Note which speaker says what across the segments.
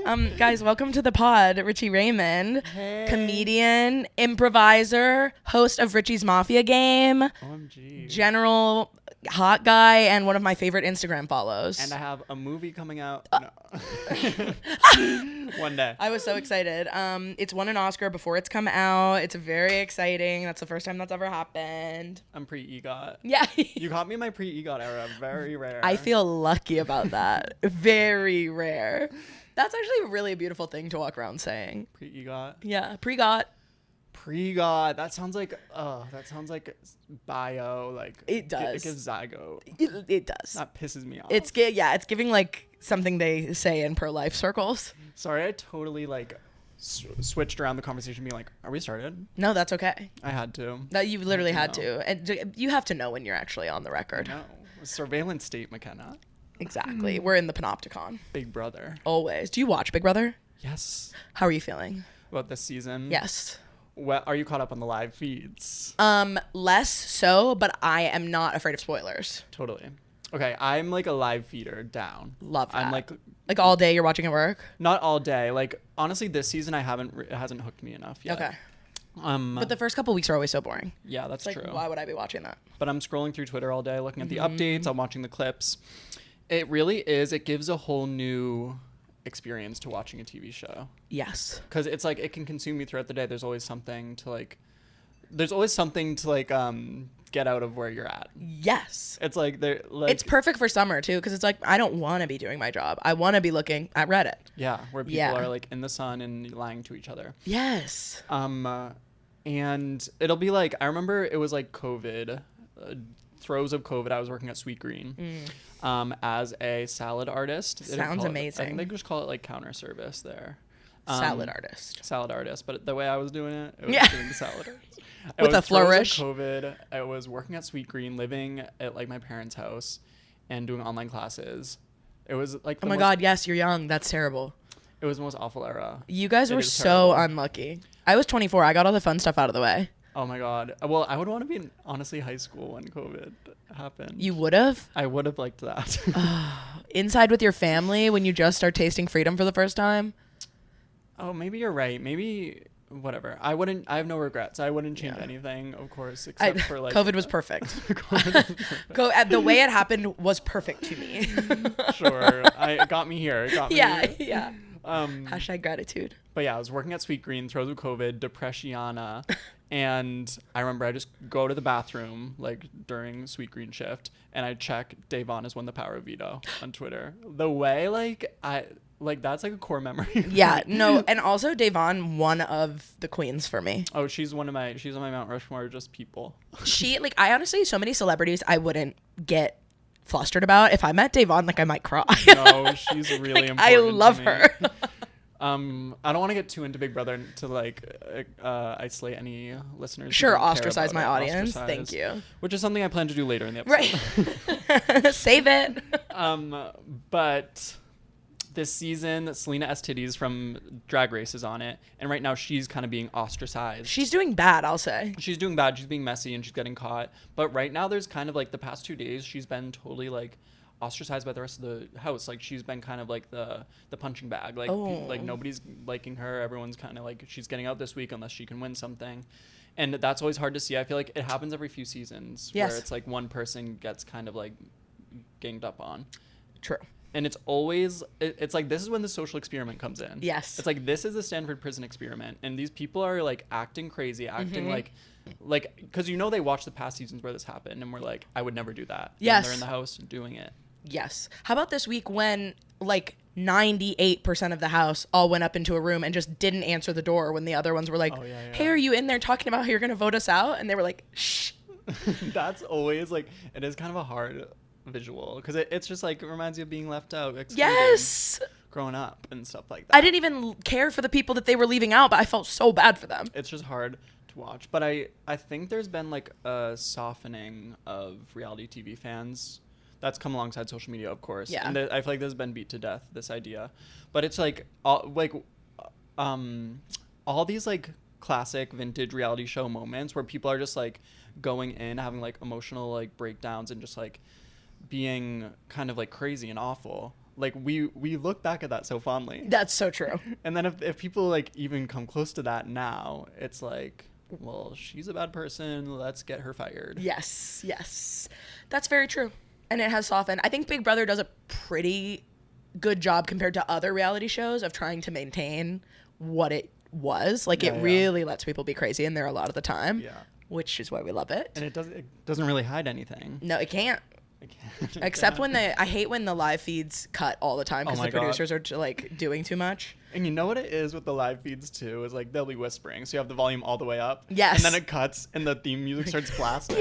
Speaker 1: Guys, welcome to the pod. Richie Raymond,
Speaker 2: Hey.
Speaker 1: comedian, improviser, host of Richie's Mafia Game,
Speaker 2: OMG.
Speaker 1: general hot guy, and one of my favorite Instagram follows.
Speaker 2: And I have a movie coming out. No. One day.
Speaker 1: I was so excited. It's won an Oscar before it's come out. It's very exciting. That's the first time that's ever happened.
Speaker 2: I'm pre-EGOT.
Speaker 1: Yeah.
Speaker 2: You caught me in my pre-EGOT era. Very rare.
Speaker 1: I feel lucky about that. Very rare. That's actually a really beautiful thing to walk around saying.
Speaker 2: Pre-EGOT.
Speaker 1: Yeah. PrEGOT.
Speaker 2: PrEGOT. That sounds like bio. Like
Speaker 1: It does.
Speaker 2: It gives zygote.
Speaker 1: It does.
Speaker 2: That pisses me off.
Speaker 1: It's giving like something they say in pro-life circles.
Speaker 2: Sorry, I totally like switched around the conversation, being like, "Are we started?"
Speaker 1: No, that's okay.
Speaker 2: I had to.
Speaker 1: That you literally had
Speaker 2: know.
Speaker 1: to, and you have to know when you're actually on the record.
Speaker 2: No, surveillance state, McKenna.
Speaker 1: Exactly. We're in the panopticon.
Speaker 2: Big Brother.
Speaker 1: Always. Do you watch Big Brother?
Speaker 2: Yes.
Speaker 1: How are you feeling?
Speaker 2: About this season.
Speaker 1: Yes.
Speaker 2: What are you caught up on the live feeds?
Speaker 1: Less so, but I am not afraid of spoilers.
Speaker 2: Totally. Okay, I'm like a live feeder down.
Speaker 1: Love that.
Speaker 2: I'm like
Speaker 1: all day you're watching at work?
Speaker 2: not all day. Like honestly, this season it hasn't hooked me enough yet.
Speaker 1: Okay.
Speaker 2: But
Speaker 1: But the first couple weeks are always so boring.
Speaker 2: yeah, that's
Speaker 1: It's like,
Speaker 2: true.
Speaker 1: why would I be watching that?
Speaker 2: But I'm scrolling through Twitter all day, looking at the
Speaker 1: Mm-hmm.
Speaker 2: updates. I'm watching the clips. It really is. It gives a whole new experience to watching a TV show,
Speaker 1: Yes.
Speaker 2: because it's like it can consume you throughout the day. There's always something to like. Get out of where you're at.
Speaker 1: Yes.
Speaker 2: It's like they're like
Speaker 1: It's perfect for summer too, because it's like I don't want to be doing my job. I want to be looking at Reddit.
Speaker 2: yeah, where people
Speaker 1: Yeah.
Speaker 2: are like in the sun and lying to each other.
Speaker 1: Yes.
Speaker 2: And it'll be like, I remember it was like COVID, throes of COVID. I was working at Sweet Green, as a salad artist. They didn't
Speaker 1: Sounds
Speaker 2: call it- I
Speaker 1: amazing.
Speaker 2: think they just call it like counter service there.
Speaker 1: Salad artist.
Speaker 2: Salad artist, but the way I was doing it was
Speaker 1: Yeah.
Speaker 2: doing the salad artist.
Speaker 1: With a flourish.
Speaker 2: COVID. I was working at Sweet Green, living at like my parents' house, and doing online classes. It was like
Speaker 1: Oh my God, yes, you're young. That's terrible.
Speaker 2: It was the most awful era.
Speaker 1: You guys
Speaker 2: It
Speaker 1: were
Speaker 2: is
Speaker 1: so
Speaker 2: terrible.
Speaker 1: unlucky. I was 24. I got all the fun stuff out of the way.
Speaker 2: Oh my God. Well, I would want to be in honestly high school when COVID happened.
Speaker 1: You would have?
Speaker 2: I would have liked that.
Speaker 1: Inside with your family when you just start tasting freedom for the first time?
Speaker 2: Oh, maybe you're right. Maybe whatever. I have no regrets. I wouldn't change
Speaker 1: Yeah.
Speaker 2: anything, of course, except for like
Speaker 1: COVID was perfect.
Speaker 2: COVID was perfect.
Speaker 1: The way it happened was perfect to me.
Speaker 2: Sure. It got me here. It got me
Speaker 1: Yeah,
Speaker 2: here.
Speaker 1: yeah.
Speaker 2: Um,
Speaker 1: Hashtag gratitude.
Speaker 2: but yeah, I was working at Sweet Green, throws of COVID, depressiona, and I remember I just go to the bathroom like during Sweet Green shift, and I check Davon has won the power of veto on Twitter. The way that's like a core memory.
Speaker 1: Yeah, no, and also Davon, one of the queens for me.
Speaker 2: Oh, she's on my Mount Rushmore of just people.
Speaker 1: She, like, I honestly, so many celebrities I wouldn't get flustered about. If I met Davon, like, I might cry.
Speaker 2: No, she's really important.
Speaker 1: I love
Speaker 2: to me.
Speaker 1: her.
Speaker 2: I don't want to get too into Big Brother to like isolate any listeners. who
Speaker 1: Sure,
Speaker 2: don't care
Speaker 1: ostracise
Speaker 2: about
Speaker 1: my
Speaker 2: it.
Speaker 1: audience.
Speaker 2: Ostracize,
Speaker 1: Thank you.
Speaker 2: Which is something I plan to do later in the episode.
Speaker 1: Right. Save it.
Speaker 2: But this season, Selena Estidis from Drag Race is on it, and right now she's kind of being ostracized.
Speaker 1: She's doing bad, I'll say.
Speaker 2: She's doing bad. She's being messy, and she's getting caught. But right now, there's kind of like the past 2 days, she's been totally like ostracized by the rest of the house. Like she's been kind of like the punching bag. Like like nobody's liking her. Everyone's kind of like she's getting out this week unless she can win something. And that's always hard to see. I feel like it happens every few seasons
Speaker 1: Yes.
Speaker 2: where it's like one person gets kind of like ganged up on.
Speaker 1: True.
Speaker 2: And it's always, it's like, this is when the social experiment comes in.
Speaker 1: Yes.
Speaker 2: It's like, this is the Stanford prison experiment. And these people are like acting crazy, acting like, because they watch the past seasons where this happened. And we're like, I would never do that.
Speaker 1: Yes.
Speaker 2: And they're in the house doing it.
Speaker 1: Yes. How about this week when like 98% of the house all went up into a room and just didn't answer the door when the other ones were like,
Speaker 2: Oh, yeah.
Speaker 1: hey, are you in there talking about how you're going to vote us out? And they were like, shh.
Speaker 2: That's always like, it is kind of a hard visual because it's just like, it reminds you of being left out. Excluded,
Speaker 1: Yes.
Speaker 2: growing up and stuff like that.
Speaker 1: I didn't even care for the people that they were leaving out, but I felt so bad for them.
Speaker 2: It's just hard to watch. But I think there's been like a softening of reality TV fans that's come alongside social media, of course.
Speaker 1: Yeah.
Speaker 2: And I feel like this has been beat to death, this idea. But it's like all these like classic vintage reality show moments where people are just like going in, having like emotional like breakdowns and just like being kind of like crazy and awful. like we look back at that so fondly.
Speaker 1: That's so true.
Speaker 2: And then if people like even come close to that now, it's like, well, she's a bad person, let's get her fired.
Speaker 1: Yes. That's very true. And it has softened. I think Big Brother does a pretty good job compared to other reality shows of trying to maintain what it was. Like, it really lets people be crazy in there a lot of the time. Yeah. Which is why we love it.
Speaker 2: And it doesn't really hide anything.
Speaker 1: No, it can't. Except when I hate when the live feeds cut all the time because the producers are like doing too much.
Speaker 2: And you know what it is with the live feeds too is like they'll be whispering, so you have the volume all the way up.
Speaker 1: Yes.
Speaker 2: And then it cuts and the theme music starts blasting.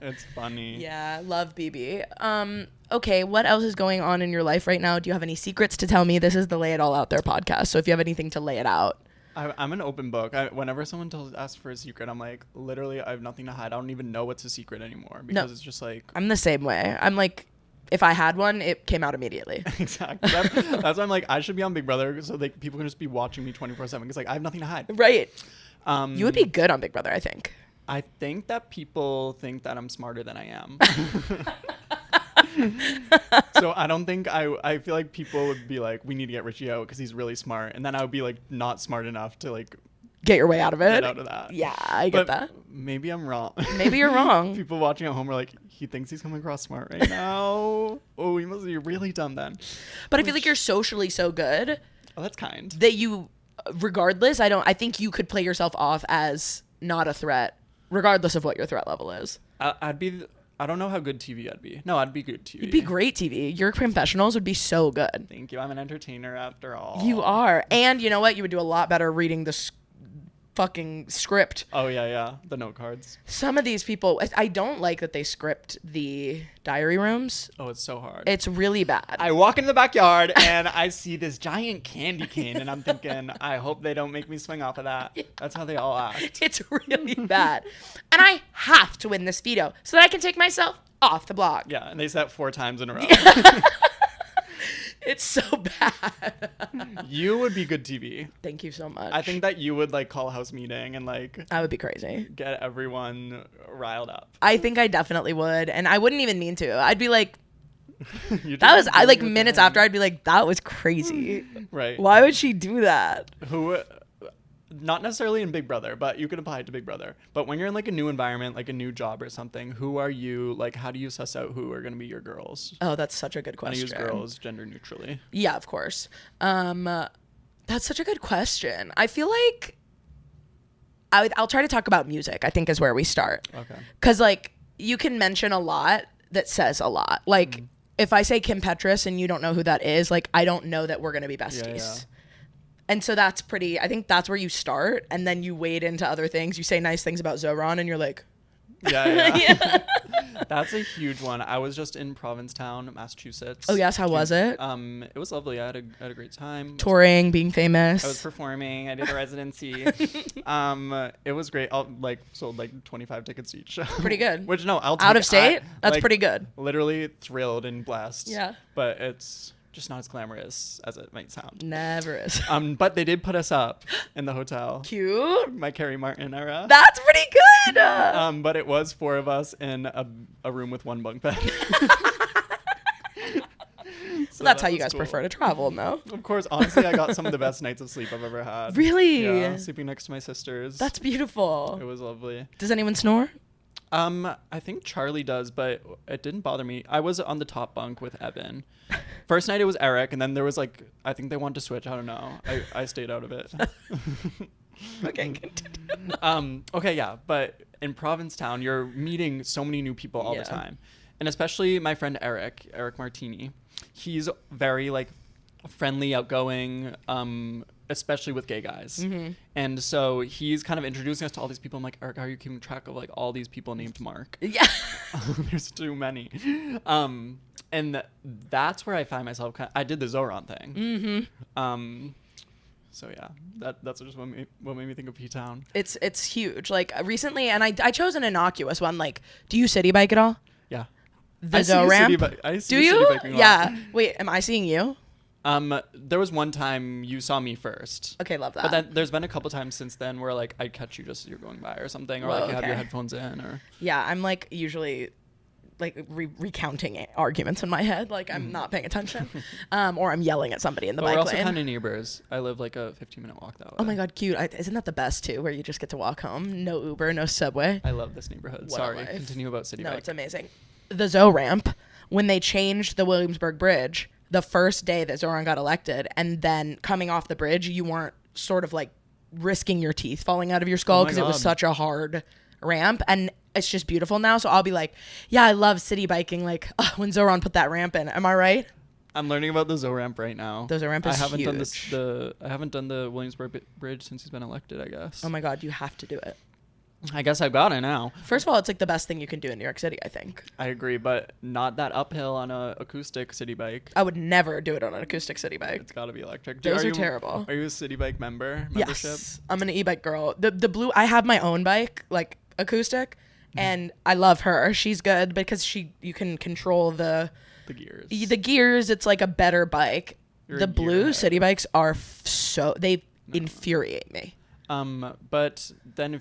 Speaker 2: It's funny.
Speaker 1: Yeah, love BB. Okay, what else is going on in your life right now? Do you have any secrets to tell me? This is the Lay It All Out There podcast, so if you have anything to lay it out.
Speaker 2: I'm an open book. Whenever someone asks for a secret, I'm like, literally, I have nothing to hide. I don't even know what's a secret anymore because it's just like...
Speaker 1: I'm the same way. I'm like, if I had one, it came out immediately.
Speaker 2: Exactly. That's why I'm like, I should be on Big Brother so people can just be watching me 24/7 because like I have nothing to hide.
Speaker 1: Right. You would be good on Big Brother, I think.
Speaker 2: I think that people think that I'm smarter than I am. So I don't think I feel like people would be like, we need to get Richie out because he's really smart, and then I would be like not smart enough to like
Speaker 1: get your way out of it.
Speaker 2: Get out of that.
Speaker 1: Yeah, I get that.
Speaker 2: Maybe I'm wrong.
Speaker 1: Maybe you're wrong.
Speaker 2: People watching at home are like, he thinks he's coming across smart right now. Oh, he must be really dumb then.
Speaker 1: But I feel like you're socially so good.
Speaker 2: Oh, that's kind.
Speaker 1: That you, regardless, I think you could play yourself off as not a threat, regardless of what your threat level is.
Speaker 2: I don't know how good TV I'd be. No, I'd be good TV.
Speaker 1: You'd be great TV. Your confessionals would be so good.
Speaker 2: Thank you. I'm an entertainer after all.
Speaker 1: You are. And you know what? You would do a lot better reading the fucking script.
Speaker 2: Oh, yeah. The note cards.
Speaker 1: Some of these people, I don't like that they script the diary rooms.
Speaker 2: Oh, it's so hard.
Speaker 1: It's really bad.
Speaker 2: I walk into the backyard and I see this giant candy cane and I'm thinking, I hope they don't make me swing off of that. That's how they all act.
Speaker 1: It's really bad. And I have to win this veto so that I can take myself off the block.
Speaker 2: Yeah, and they say that 4 times in a row.
Speaker 1: It's so bad.
Speaker 2: You would be good TV.
Speaker 1: Thank you so much.
Speaker 2: I think that you would like call a house meeting and like...
Speaker 1: I would be crazy.
Speaker 2: Get everyone riled up.
Speaker 1: I think I definitely would. And I wouldn't even mean to. I'd be like... minutes after I'd be like, that was crazy.
Speaker 2: Right.
Speaker 1: Why would she do that?
Speaker 2: Not necessarily in Big Brother, but you could apply it to Big Brother. But when you're in like a new environment, like a new job or something, who are you, like, how do you suss out who are going to be your girls?
Speaker 1: Oh, that's such a good question.
Speaker 2: I use girls gender neutrally.
Speaker 1: Yeah, of course. That's such a good question. I feel like I'll try to talk about music, I think is where we start. Okay. Because like you can mention a lot that says a lot. Like if I say Kim Petras and you don't know who that is, like I don't know that we're going to be besties. Yeah. And so I think that's where you start. And then you wade into other things. You say nice things about Zoran and you're like.
Speaker 2: Yeah. That's a huge one. I was just in Provincetown, Massachusetts.
Speaker 1: Oh, yes. How was it?
Speaker 2: It was lovely. I had a great time.
Speaker 1: Touring, being famous.
Speaker 2: I was performing. I did a residency. It was great. Sold like 25 tickets each.
Speaker 1: Pretty good.
Speaker 2: Which, no, I'll take
Speaker 1: out of state? That's pretty good.
Speaker 2: Literally thrilled and blessed.
Speaker 1: Yeah.
Speaker 2: But it's just not as glamorous as it might sound.
Speaker 1: Never is.
Speaker 2: But they did put us up in the hotel.
Speaker 1: Cute.
Speaker 2: My Carrie Martin era.
Speaker 1: That's pretty good.
Speaker 2: But it was 4 of us in a room with 1 bunk bed.
Speaker 1: So that's how you guys prefer to travel, no?
Speaker 2: Of course. Honestly, I got some of the best nights of sleep I've ever had.
Speaker 1: Really?
Speaker 2: Yeah, sleeping next to my sisters.
Speaker 1: That's beautiful.
Speaker 2: It was lovely.
Speaker 1: Does anyone snore?
Speaker 2: I think Charlie does, but it didn't bother me. I was on the top bunk with Evan. First night it was Eric, and then there was like, I think they wanted to switch. I don't know. I stayed out of it.
Speaker 1: Okay, continue.
Speaker 2: Okay, yeah, but in Provincetown, you're meeting so many new people all the time, and especially my friend Eric Martini. He's very like friendly, outgoing, especially with gay guys. Mm-hmm. And so he's kind of introducing us to all these people. I'm like, Eric, how are you keeping track of like all these people named Mark?
Speaker 1: Yeah.
Speaker 2: There's too many. And that's where I find myself I did the Zoran thing. Mm-hmm. So yeah, that's just what made me think of P-Town.
Speaker 1: It's huge. Like recently, and I chose an innocuous one. Like, do you city bike at all?
Speaker 2: Yeah.
Speaker 1: The Zoran? Do you? Yeah. Wait, am I seeing you?
Speaker 2: There was one time you saw me first.
Speaker 1: Okay, love that.
Speaker 2: But then there's been a couple times since then where like I'd catch you just as you're going by or something, or like you have your headphones in, or.
Speaker 1: Yeah, I'm like usually like recounting arguments in my head. Like I'm not paying attention. Or I'm yelling at somebody in the bike lane.
Speaker 2: We're also kind of neighbors. I live like a 15-minute walk that way.
Speaker 1: Oh my God, cute. Isn't that the best too, where you just get to walk home? No Uber, no subway.
Speaker 2: I love this neighborhood. Sorry, continue about City Bike.
Speaker 1: No, it's amazing. The Zoe ramp, when they changed the Williamsburg Bridge, the first day that Zoran got elected, and then coming off the bridge, you weren't sort of like risking your teeth falling out of your skull because it was such a hard ramp, and it's just beautiful now. So I'll be like, yeah, I love city biking. Like when Zoran put that ramp in, am I right?
Speaker 2: I'm learning about the Zoe ramp right now.
Speaker 1: The Zoe ramp is
Speaker 2: huge. I haven't done the Williamsburg Bridge since he's been elected, I guess.
Speaker 1: Oh my God, you have to do it.
Speaker 2: I guess I've got it now.
Speaker 1: First of all, it's like the best thing you can do in New York City, I think.
Speaker 2: I agree, but not that uphill on a acoustic city bike.
Speaker 1: I would never do it on an acoustic city bike.
Speaker 2: It's got to be electric.
Speaker 1: Those are terrible.
Speaker 2: Are you a city bike membership?
Speaker 1: Yes, I'm an e-bike girl. The blue. I have my own bike, like acoustic, and I love her. She's good because you can control the
Speaker 2: gears.
Speaker 1: The gears. It's like a better bike. The blue city bikes are they infuriate me.
Speaker 2: But then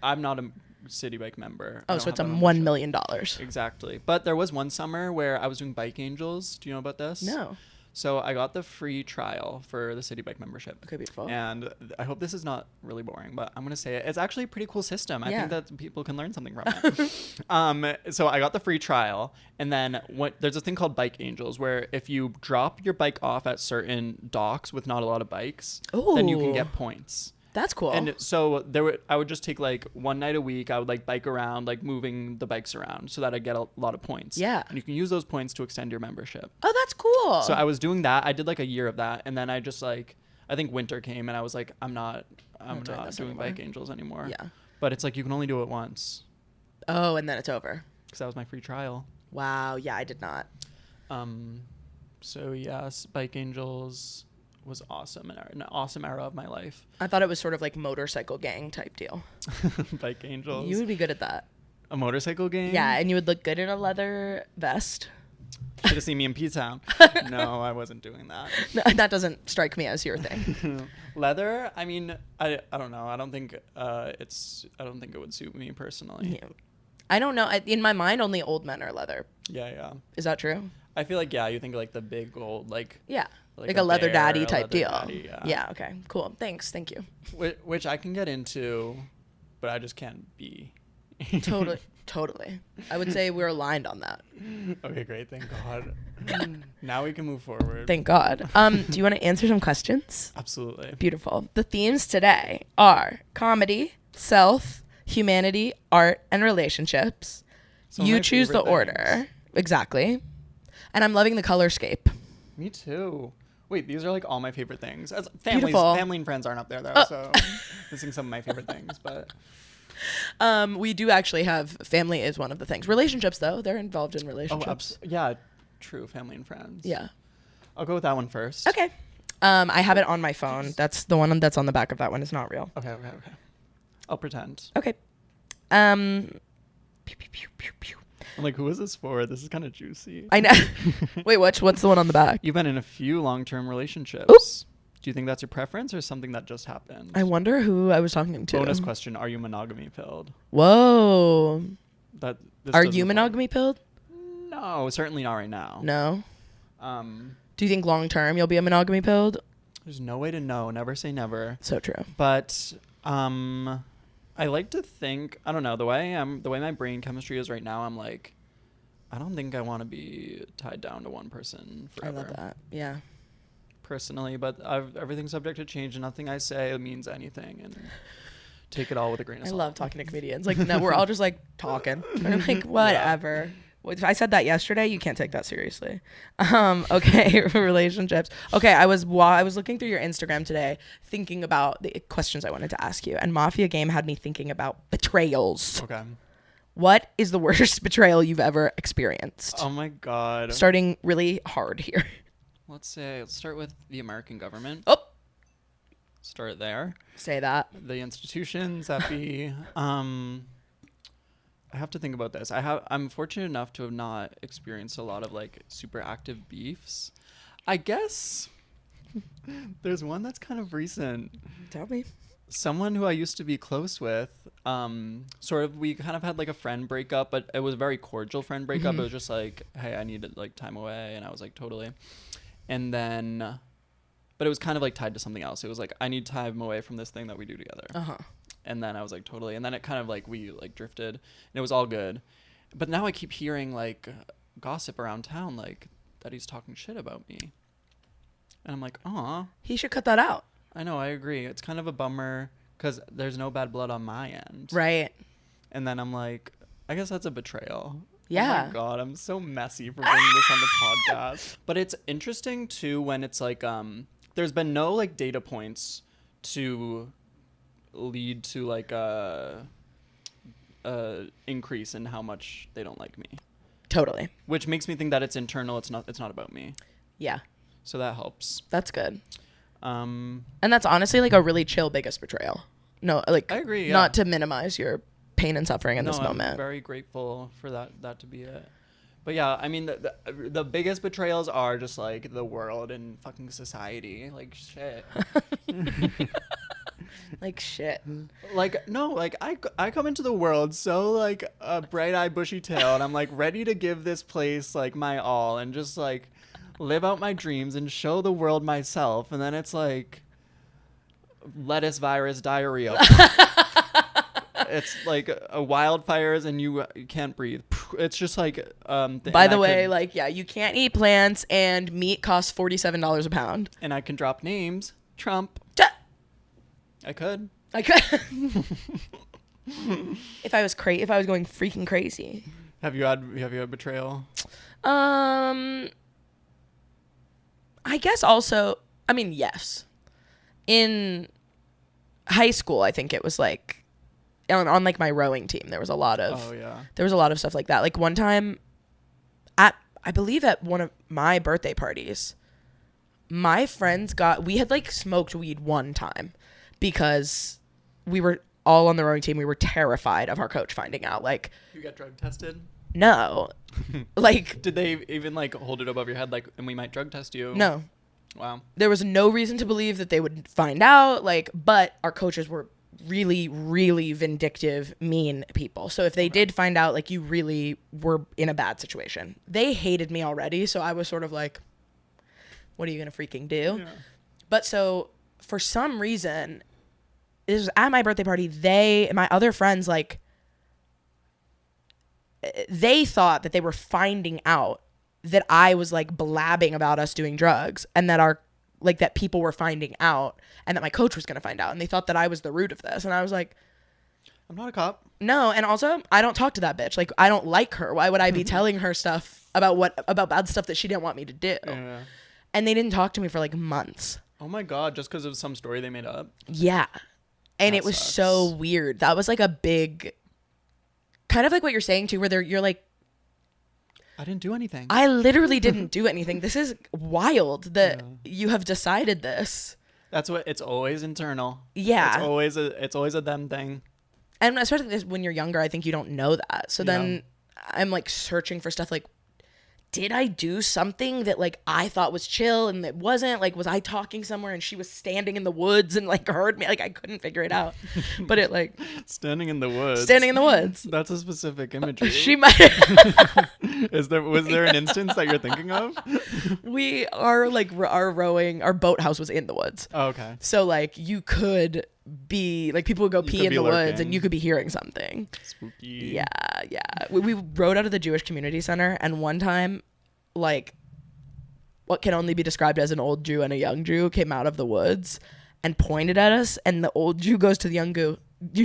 Speaker 2: I'm not a city bike member.
Speaker 1: Oh, so it's $1 million.
Speaker 2: Exactly. But there was one summer where I was doing Bike Angels. Do you know about this?
Speaker 1: No.
Speaker 2: So I got the free trial for the city bike membership.
Speaker 1: Okay, beautiful.
Speaker 2: And I hope this is not really boring, but I'm going to say it. It's actually a pretty cool system. I think that people can learn something from it. So I got the free trial, and then there's a thing called Bike Angels where if you drop your bike off at certain docks with not a lot of bikes, then you can get points.
Speaker 1: That's cool.
Speaker 2: And so I would just take like one night a week. I would like bike around, like moving the bikes around so that I get a lot of points.
Speaker 1: Yeah.
Speaker 2: And you can use those points to extend your membership.
Speaker 1: Oh, that's cool.
Speaker 2: So I was doing that. I did like a year of that. And then I just like, I think winter came and I was like, I'm not doing Bike Angels anymore.
Speaker 1: Yeah.
Speaker 2: But it's like, you can only do it once.
Speaker 1: Oh, and then it's over.
Speaker 2: Because that was my free trial.
Speaker 1: Wow. Yeah, I did not.
Speaker 2: So yes, Bike Angels was awesome, an awesome era of my life.
Speaker 1: I thought it was sort of like motorcycle gang type deal.
Speaker 2: Bike Angels.
Speaker 1: You would be good at that.
Speaker 2: A motorcycle gang?
Speaker 1: Yeah, and you would look good in a leather vest.
Speaker 2: Should have seen me in P-Town. No, I wasn't doing that.
Speaker 1: No, that doesn't strike me as your thing.
Speaker 2: Leather? I mean, I don't know. I don't think it would suit me personally.
Speaker 1: Yeah. I don't know. In my mind, only old men are leather.
Speaker 2: Yeah.
Speaker 1: Is that true?
Speaker 2: I feel like, you think like the big old, like...
Speaker 1: Yeah. Like a leather daddy type deal.
Speaker 2: Daddy,
Speaker 1: yeah. Okay. Cool. Thanks. Thank you.
Speaker 2: Which I can get into, but I just can't be.
Speaker 1: Totally. I would say we're aligned on that.
Speaker 2: Okay, great. Thank God. Now we can move forward.
Speaker 1: Thank God. Do you want to answer some questions?
Speaker 2: Absolutely.
Speaker 1: Beautiful. The themes today are comedy, self, humanity, art, and relationships. You choose the order. Exactly. And I'm loving the colorscape. Me
Speaker 2: too. Wait, these are like all my favorite things. Family and friends aren't up there though, so missing some of my favorite things. But
Speaker 1: we do actually have family is one of the things. Relationships though, they're involved in relationships.
Speaker 2: Yeah, true. Family and friends.
Speaker 1: Yeah.
Speaker 2: I'll go with that one first.
Speaker 1: Okay. I have it on my phone. That's the one that's on the back of that one is not real.
Speaker 2: Okay. I'll pretend.
Speaker 1: Okay.
Speaker 2: Pew, pew, pew, pew, pew. I'm like, who is this for? This is kind of juicy.
Speaker 1: I know. Wait, what's the one on the back?
Speaker 2: You've been in a few long-term relationships.
Speaker 1: Oops.
Speaker 2: Do you think that's your preference or something that just happened?
Speaker 1: I wonder who I was talking to.
Speaker 2: Bonus question: are you monogamy pilled?
Speaker 1: Whoa.
Speaker 2: Are
Speaker 1: you monogamy pilled?
Speaker 2: No, certainly not right now.
Speaker 1: No. Do you think long term you'll be a monogamy pilled?
Speaker 2: There's no way to know. Never say never.
Speaker 1: So true.
Speaker 2: But I like to think, I don't know, the way my brain chemistry is right now, I'm like, I don't think I want to be tied down to one person forever.
Speaker 1: I love that. Yeah.
Speaker 2: Personally, but everything's subject to change and nothing I say means anything, and take it all with a grain of salt.
Speaker 1: I love talking to comedians. Like, no, we're all just like talking. And I'm like, whatever. Yeah. If I said that yesterday, you can't take that seriously. Okay, relationships. Okay, I was looking through your Instagram today, thinking about the questions I wanted to ask you, and Mafia Game had me thinking about betrayals.
Speaker 2: Okay.
Speaker 1: What is the worst betrayal you've ever experienced?
Speaker 2: Oh my God.
Speaker 1: Starting really hard here.
Speaker 2: Let's start with the American government.
Speaker 1: Oh.
Speaker 2: Start there.
Speaker 1: Say that.
Speaker 2: The institutions that be. I have to think about this. I'm fortunate enough to have not experienced a lot of like super active beefs. I guess there's one that's kind of recent.
Speaker 1: Tell me.
Speaker 2: someone who I used to be close with, we kind of had like a friend breakup, but it was a very cordial friend breakup. It was just like, hey, I needed like time away. And I was like, totally. And then, but it was kind of like tied to something else. It was like, I need time away from this thing that we do together. And then I was like, totally. And then it kind of like, we like drifted and it was all good. But now I keep hearing like gossip around town, like that he's talking shit about me. And I'm like, aw.
Speaker 1: He should cut that out.
Speaker 2: I know, I agree. It's kind of a bummer because there's no bad blood on my end.
Speaker 1: Right.
Speaker 2: And then I'm like, I guess that's a betrayal.
Speaker 1: Yeah.
Speaker 2: Oh my God, I'm so messy for bringing this on the podcast. But it's interesting too when it's like, there's been no like data points to lead to like a increase in how much they don't like me.
Speaker 1: Totally.
Speaker 2: Which makes me think that it's internal. It's not about me.
Speaker 1: Yeah.
Speaker 2: So that helps.
Speaker 1: That's good. And that's honestly like a really chill biggest betrayal. No, like
Speaker 2: I agree. Yeah.
Speaker 1: Not to minimize your pain and suffering in this moment.
Speaker 2: I'm very grateful for that to be it. But yeah, I mean the biggest betrayals are just like the world and fucking society. Like shit.
Speaker 1: Like shit.
Speaker 2: Like no, like I come into the world so like a bright-eyed bushy tail and I'm like ready to give this place like my all and just like live out my dreams and show the world myself, and then it's like lettuce virus diarrhea. It's like wildfires and you can't breathe. It's just like
Speaker 1: by the way, like yeah, you can't eat plants and meat costs $47 a pound.
Speaker 2: And I can drop names. Trump. I could.
Speaker 1: If I was going freaking crazy.
Speaker 2: Have you had betrayal?
Speaker 1: I guess also, I mean, yes. In high school, I think it was like on like my rowing team, there was a lot of stuff like that. Like one time I believe at one of my birthday parties, my friends we had like smoked weed one time because we were all on the rowing team. We were terrified of our coach finding out. Like,
Speaker 2: you got drug tested?
Speaker 1: No. Like,
Speaker 2: did they even like hold it above your head like, and we might drug test you?
Speaker 1: No.
Speaker 2: Wow.
Speaker 1: There was no reason to believe that they would find out, like, but our coaches were really, really vindictive, mean people. So if they did find out, like, you really were in a bad situation. They hated me already, so I was sort of like, what are you going to freaking do? Yeah. But so for some reason, this was at my birthday party, my other friends, like, they thought that they were finding out that I was like blabbing about us doing drugs and that that people were finding out and that my coach was going to find out. And they thought that I was the root of this. And I was like,
Speaker 2: I'm not a cop.
Speaker 1: No. And also I don't talk to that bitch. Like, I don't like her. Why would I be telling her stuff about bad stuff that she didn't want me to do? Yeah. And they didn't talk to me for like months.
Speaker 2: Oh my God. Just because of some story they made up.
Speaker 1: Yeah. And it was so weird. That was like a big, kind of like what you're saying too, where you're like,
Speaker 2: I didn't do anything.
Speaker 1: I literally didn't do anything. This is wild that you have decided this.
Speaker 2: That's what, it's always internal.
Speaker 1: Yeah.
Speaker 2: It's always a them thing.
Speaker 1: And especially when you're younger, I think you don't know that. So then I'm like searching for stuff like, did I do something that like I thought was chill and it wasn't? Like, was I talking somewhere and she was standing in the woods and like heard me? Like, I couldn't figure it out. But it like
Speaker 2: standing in the woods.
Speaker 1: That's
Speaker 2: a specific imagery.
Speaker 1: She might.
Speaker 2: Was there an instance that you're thinking of?
Speaker 1: We are like our boathouse was in the woods.
Speaker 2: Oh, okay.
Speaker 1: So like you could be like, people would go pee in the woods and you could be hearing something
Speaker 2: spooky.
Speaker 1: Yeah. We rode out of the Jewish Community Center, and one time, like, what can only be described as an old Jew and a young Jew came out of the woods and pointed at us, and the old Jew goes to the young Jew. He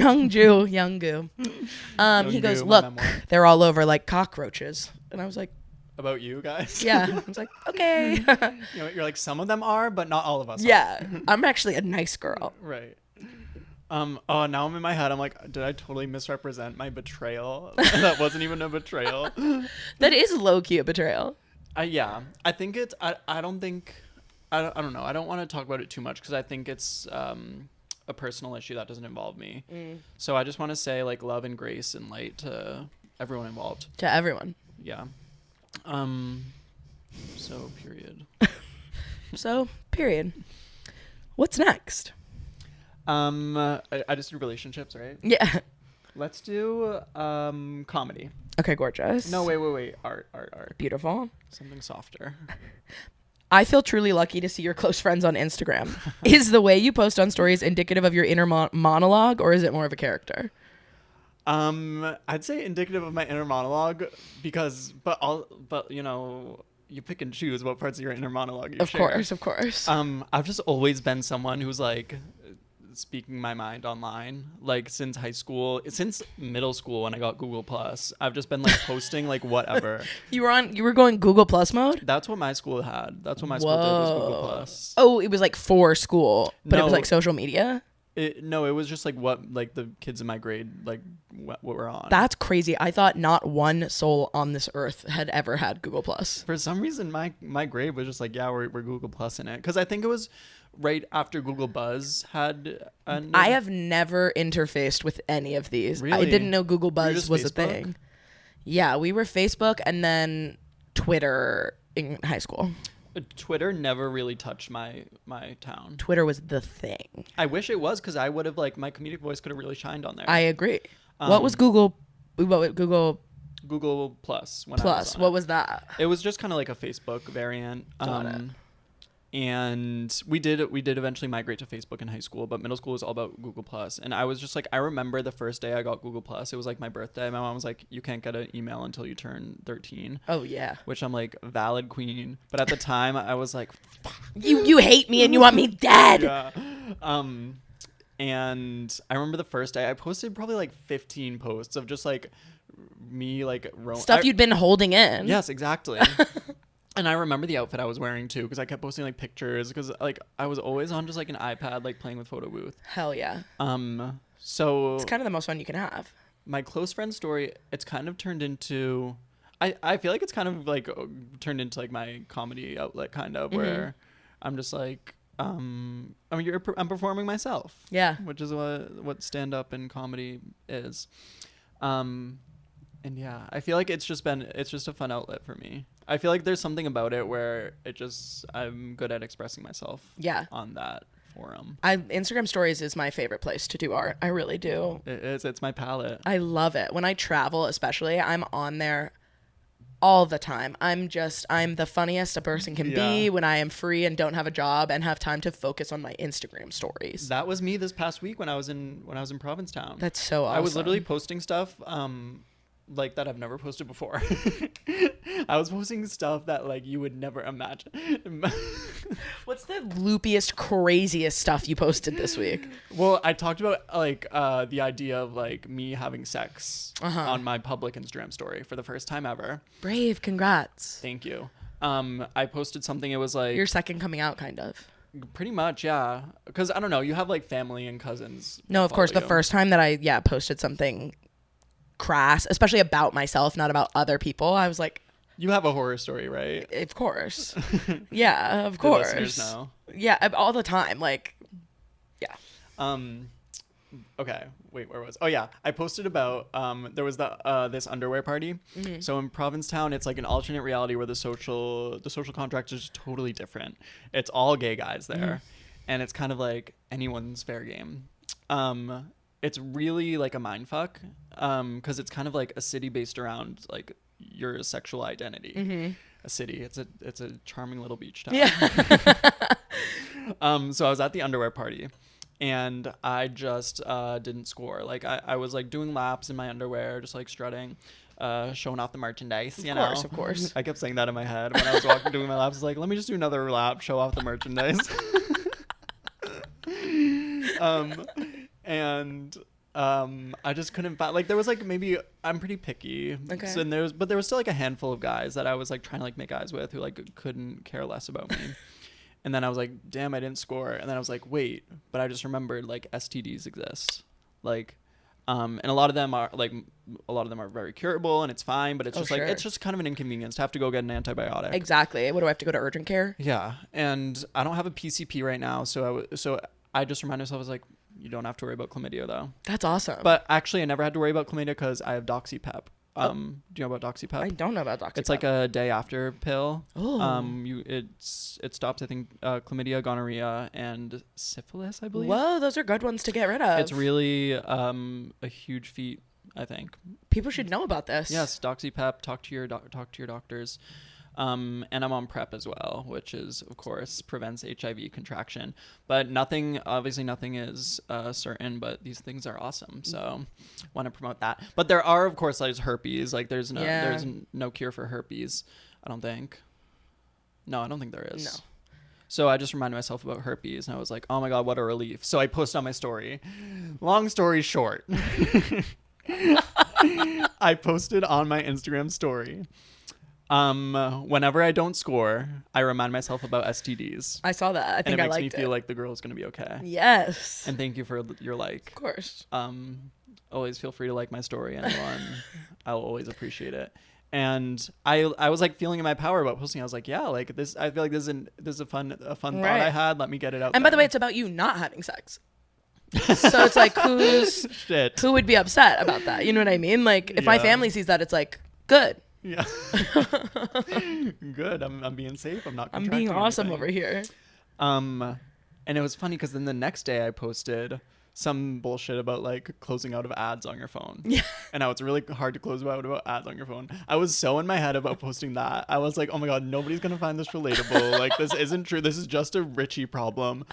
Speaker 1: goes, look, they're all over like cockroaches. And I was like,
Speaker 2: about you guys?
Speaker 1: Yeah. I was like, okay.
Speaker 2: You're like, some of them are, but not all of us
Speaker 1: are. I'm actually a nice girl.
Speaker 2: Right. Oh, now I'm in my head. I'm like, did I totally misrepresent my betrayal? That wasn't even a betrayal.
Speaker 1: That is low-key a betrayal.
Speaker 2: Yeah. I think it's, I don't know. I don't want to talk about it too much because I think it's a personal issue that doesn't involve me. So I just want to say like love and grace and light to everyone involved.
Speaker 1: To everyone.
Speaker 2: Yeah. So period.
Speaker 1: What's next?
Speaker 2: I just do relationships, right?
Speaker 1: Yeah.
Speaker 2: Let's do comedy.
Speaker 1: Okay, gorgeous.
Speaker 2: No, wait. Art.
Speaker 1: Beautiful.
Speaker 2: Something softer.
Speaker 1: I feel truly lucky to see your close friends on Instagram. Is the way you post on stories indicative of your inner monologue, or is it more of a character?
Speaker 2: I'd say indicative of my inner monologue but you know, you pick and choose what parts of your inner monologue you share.
Speaker 1: Of course.
Speaker 2: I've just always been someone who's like speaking my mind online, like since high school, since middle school when I got Google Plus. I've just been like posting like whatever.
Speaker 1: You were going Google Plus mode?
Speaker 2: That's what my school had. That's what my school did was Google Plus.
Speaker 1: Oh, it was like for school, but it was like social media?
Speaker 2: It was just like what like the kids in my grade like what we're on.
Speaker 1: That's crazy. I thought not one soul on this earth had ever had Google Plus.
Speaker 2: For some reason, my grade was just like, yeah, we're Google Plus in it, because I think it was right after Google Buzz had.
Speaker 1: I have never interfaced with any of these.
Speaker 2: Really?
Speaker 1: I didn't know Google Buzz was
Speaker 2: Facebook?
Speaker 1: a thing. Yeah, we were Facebook and then Twitter in high school.
Speaker 2: Twitter never really touched my town.
Speaker 1: Twitter was the thing.
Speaker 2: I wish it was, because I would have like my comedic voice could have really shined on there.
Speaker 1: I agree. What was Google? Google
Speaker 2: Plus.
Speaker 1: What was that?
Speaker 2: It was just kind of like a Facebook variant.
Speaker 1: Got it.
Speaker 2: And we did eventually migrate to Facebook in high school, but middle school was all about Google Plus. And I was just like, I remember the first day I got Google Plus. It was like my birthday. My mom was like, you can't get an email until you turn 13.
Speaker 1: Oh yeah.
Speaker 2: Which I'm like, valid queen. But at the time I was like,
Speaker 1: you hate me and you want me dead.
Speaker 2: Yeah. And I remember the first day I posted probably like 15 posts of just like me like
Speaker 1: stuff you'd been holding in.
Speaker 2: Yes, exactly. And I remember the outfit I was wearing too, because I kept posting like pictures, because like I was always on just like an iPad like playing with Photo Booth.
Speaker 1: Hell yeah.
Speaker 2: So
Speaker 1: it's kind of the most fun you can have.
Speaker 2: My close friend story, it's kind of turned into, I feel like it's kind of like turned into like my comedy outlet kind of, where I'm just like I'm performing myself.
Speaker 1: Yeah.
Speaker 2: Which is what stand up and comedy is. And yeah, I feel like it's just a fun outlet for me. I feel like there's something about it where I'm good at expressing myself.
Speaker 1: Yeah.
Speaker 2: On that forum.
Speaker 1: Instagram stories is my favorite place to do art. I really do.
Speaker 2: It is. It's my palette.
Speaker 1: I love it. When I travel, especially, I'm on there all the time. I'm the funniest a person can be when I am free and don't have a job and have time to focus on my Instagram stories.
Speaker 2: That was me this past week when I was in Provincetown.
Speaker 1: That's so awesome.
Speaker 2: I was literally posting stuff like that I've never posted before. I was posting stuff that like you would never imagine.
Speaker 1: What's the loopiest, craziest stuff you posted this week?
Speaker 2: Well, I talked about like the idea of like me having sex on my public Instagram story for the first time ever.
Speaker 1: Brave, congrats.
Speaker 2: Thank you. I posted something, it was like
Speaker 1: your second coming out, kind of.
Speaker 2: Pretty much, yeah. Because I don't know, you have like family and cousins.
Speaker 1: No, of course, the first time that I posted something crass, especially about myself, not about other people, I was like,
Speaker 2: you have a horror story, right?
Speaker 1: Of course. Yeah, of course.
Speaker 2: The listeners know.
Speaker 1: Yeah, all the time. Like, yeah.
Speaker 2: Okay, wait, where was? Oh yeah, I posted about there was this underwear party. So in Provincetown, it's like an alternate reality where the social contract is totally different. It's all gay guys there, and it's kind of like anyone's fair game. It's really like a mind fuck, because it's kind of like a city based around like your sexual identity. A city. It's a charming little beach town.
Speaker 1: Yeah.
Speaker 2: So I was at the underwear party, and I just didn't score. Like I was like doing laps in my underwear, just like strutting, showing off the merchandise. Of course. I kept saying that in my head when I was walking doing my laps. I was like, let me just do another lap, show off the merchandise. And I just couldn't find, like, there was like, maybe I'm pretty picky.
Speaker 1: Okay.
Speaker 2: So, but there was still like a handful of guys that I was like trying to like make eyes with who like couldn't care less about me. And then I was like, damn, I didn't score. And then I was like, wait, but I just remembered like STDs exist. Like, and a lot of them are very curable and it's fine, but it's just like, it's just kind of an inconvenience to have to go get an antibiotic.
Speaker 1: Exactly. What do I have to go to urgent care?
Speaker 2: Yeah. And I don't have a PCP right now. So I just reminded myself, I was like, you don't have to worry about chlamydia though.
Speaker 1: That's awesome.
Speaker 2: But actually I never had to worry about chlamydia because I have DoxyPep. Do you know about DoxyPep?
Speaker 1: I don't know about DoxyPep.
Speaker 2: It's like a day after pill.
Speaker 1: Oh.
Speaker 2: It stops, I think, chlamydia, gonorrhea, and syphilis, I believe.
Speaker 1: Whoa, those are good ones to get rid of.
Speaker 2: It's really a huge feat, I think.
Speaker 1: People should know about this.
Speaker 2: Yes, DoxyPep. Talk to your doctors. And I'm on PrEP as well, which is, of course, prevents HIV contraction. But nothing is certain, but these things are awesome. So want to promote that. But there are, of course, like herpes. Like there's no cure for herpes, I don't think. No, I don't think there is.
Speaker 1: No.
Speaker 2: So I just reminded myself about herpes, and I was like, oh my God, what a relief. So I posted on my story. Long story short. I posted on my Instagram story. Whenever I don't score, I remind myself about STDs.
Speaker 1: I saw that. I think I liked it.
Speaker 2: And it makes me feel like the girl is going to be okay.
Speaker 1: Yes.
Speaker 2: And thank you for your like.
Speaker 1: Of course.
Speaker 2: Always feel free to like my story, anyone. I'll always appreciate it. And I was like feeling in my power about posting. I was like, yeah, like this. I feel like this is a fun thought I had. Let me get it out.
Speaker 1: And by the way, it's about you not having sex. So it's like who would be upset about that? You know what I mean? Like if my family sees that, it's like good.
Speaker 2: Yeah. Good. I'm being safe. I'm
Speaker 1: being awesome over here.
Speaker 2: And it was funny because then the next day I posted some bullshit about like closing out of ads on your phone.
Speaker 1: Yeah.
Speaker 2: And now it's really hard to close out about ads on your phone. I was so in my head about posting that. I was like, oh my God, nobody's going to find this relatable. Like this isn't true. This is just a Richie problem.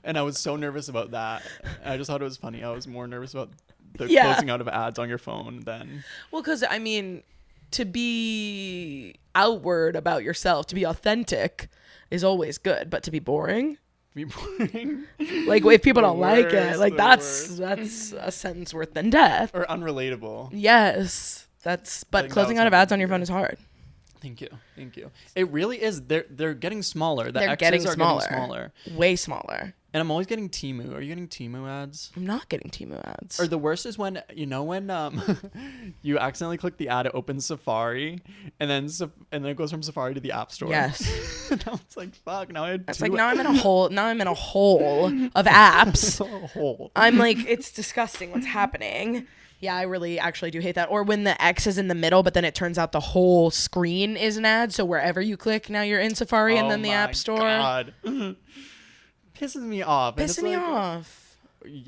Speaker 2: And I was so nervous about that. I just thought it was funny. I was more nervous about the closing out of ads on your phone than.
Speaker 1: Well, because I mean, to be outward about yourself, to be authentic is always good, but to be boring, like if people don't like it, like that's a sentence worse than death.
Speaker 2: Or unrelatable.
Speaker 1: Yes, but closing out of ads on your phone is hard.
Speaker 2: Thank you. It really is. They're getting smaller.
Speaker 1: They're getting smaller. Way smaller.
Speaker 2: And I'm always getting Temu. Are you getting Temu ads?
Speaker 1: I'm not getting Temu ads.
Speaker 2: Or the worst is when you accidentally click the ad, it opens Safari, and then it goes from Safari to the App Store.
Speaker 1: Yes.
Speaker 2: Now it's like fuck. Now
Speaker 1: now I'm in a hole. Now I'm in a hole of apps.
Speaker 2: A hole.
Speaker 1: I'm like, it's disgusting. What's happening? Yeah, I really actually do hate that. Or when the X is in the middle, but then it turns out the whole screen is an ad. So wherever you click, now you're in Safari and then the App Store.
Speaker 2: God. Pisses me off.
Speaker 1: Pissing me off.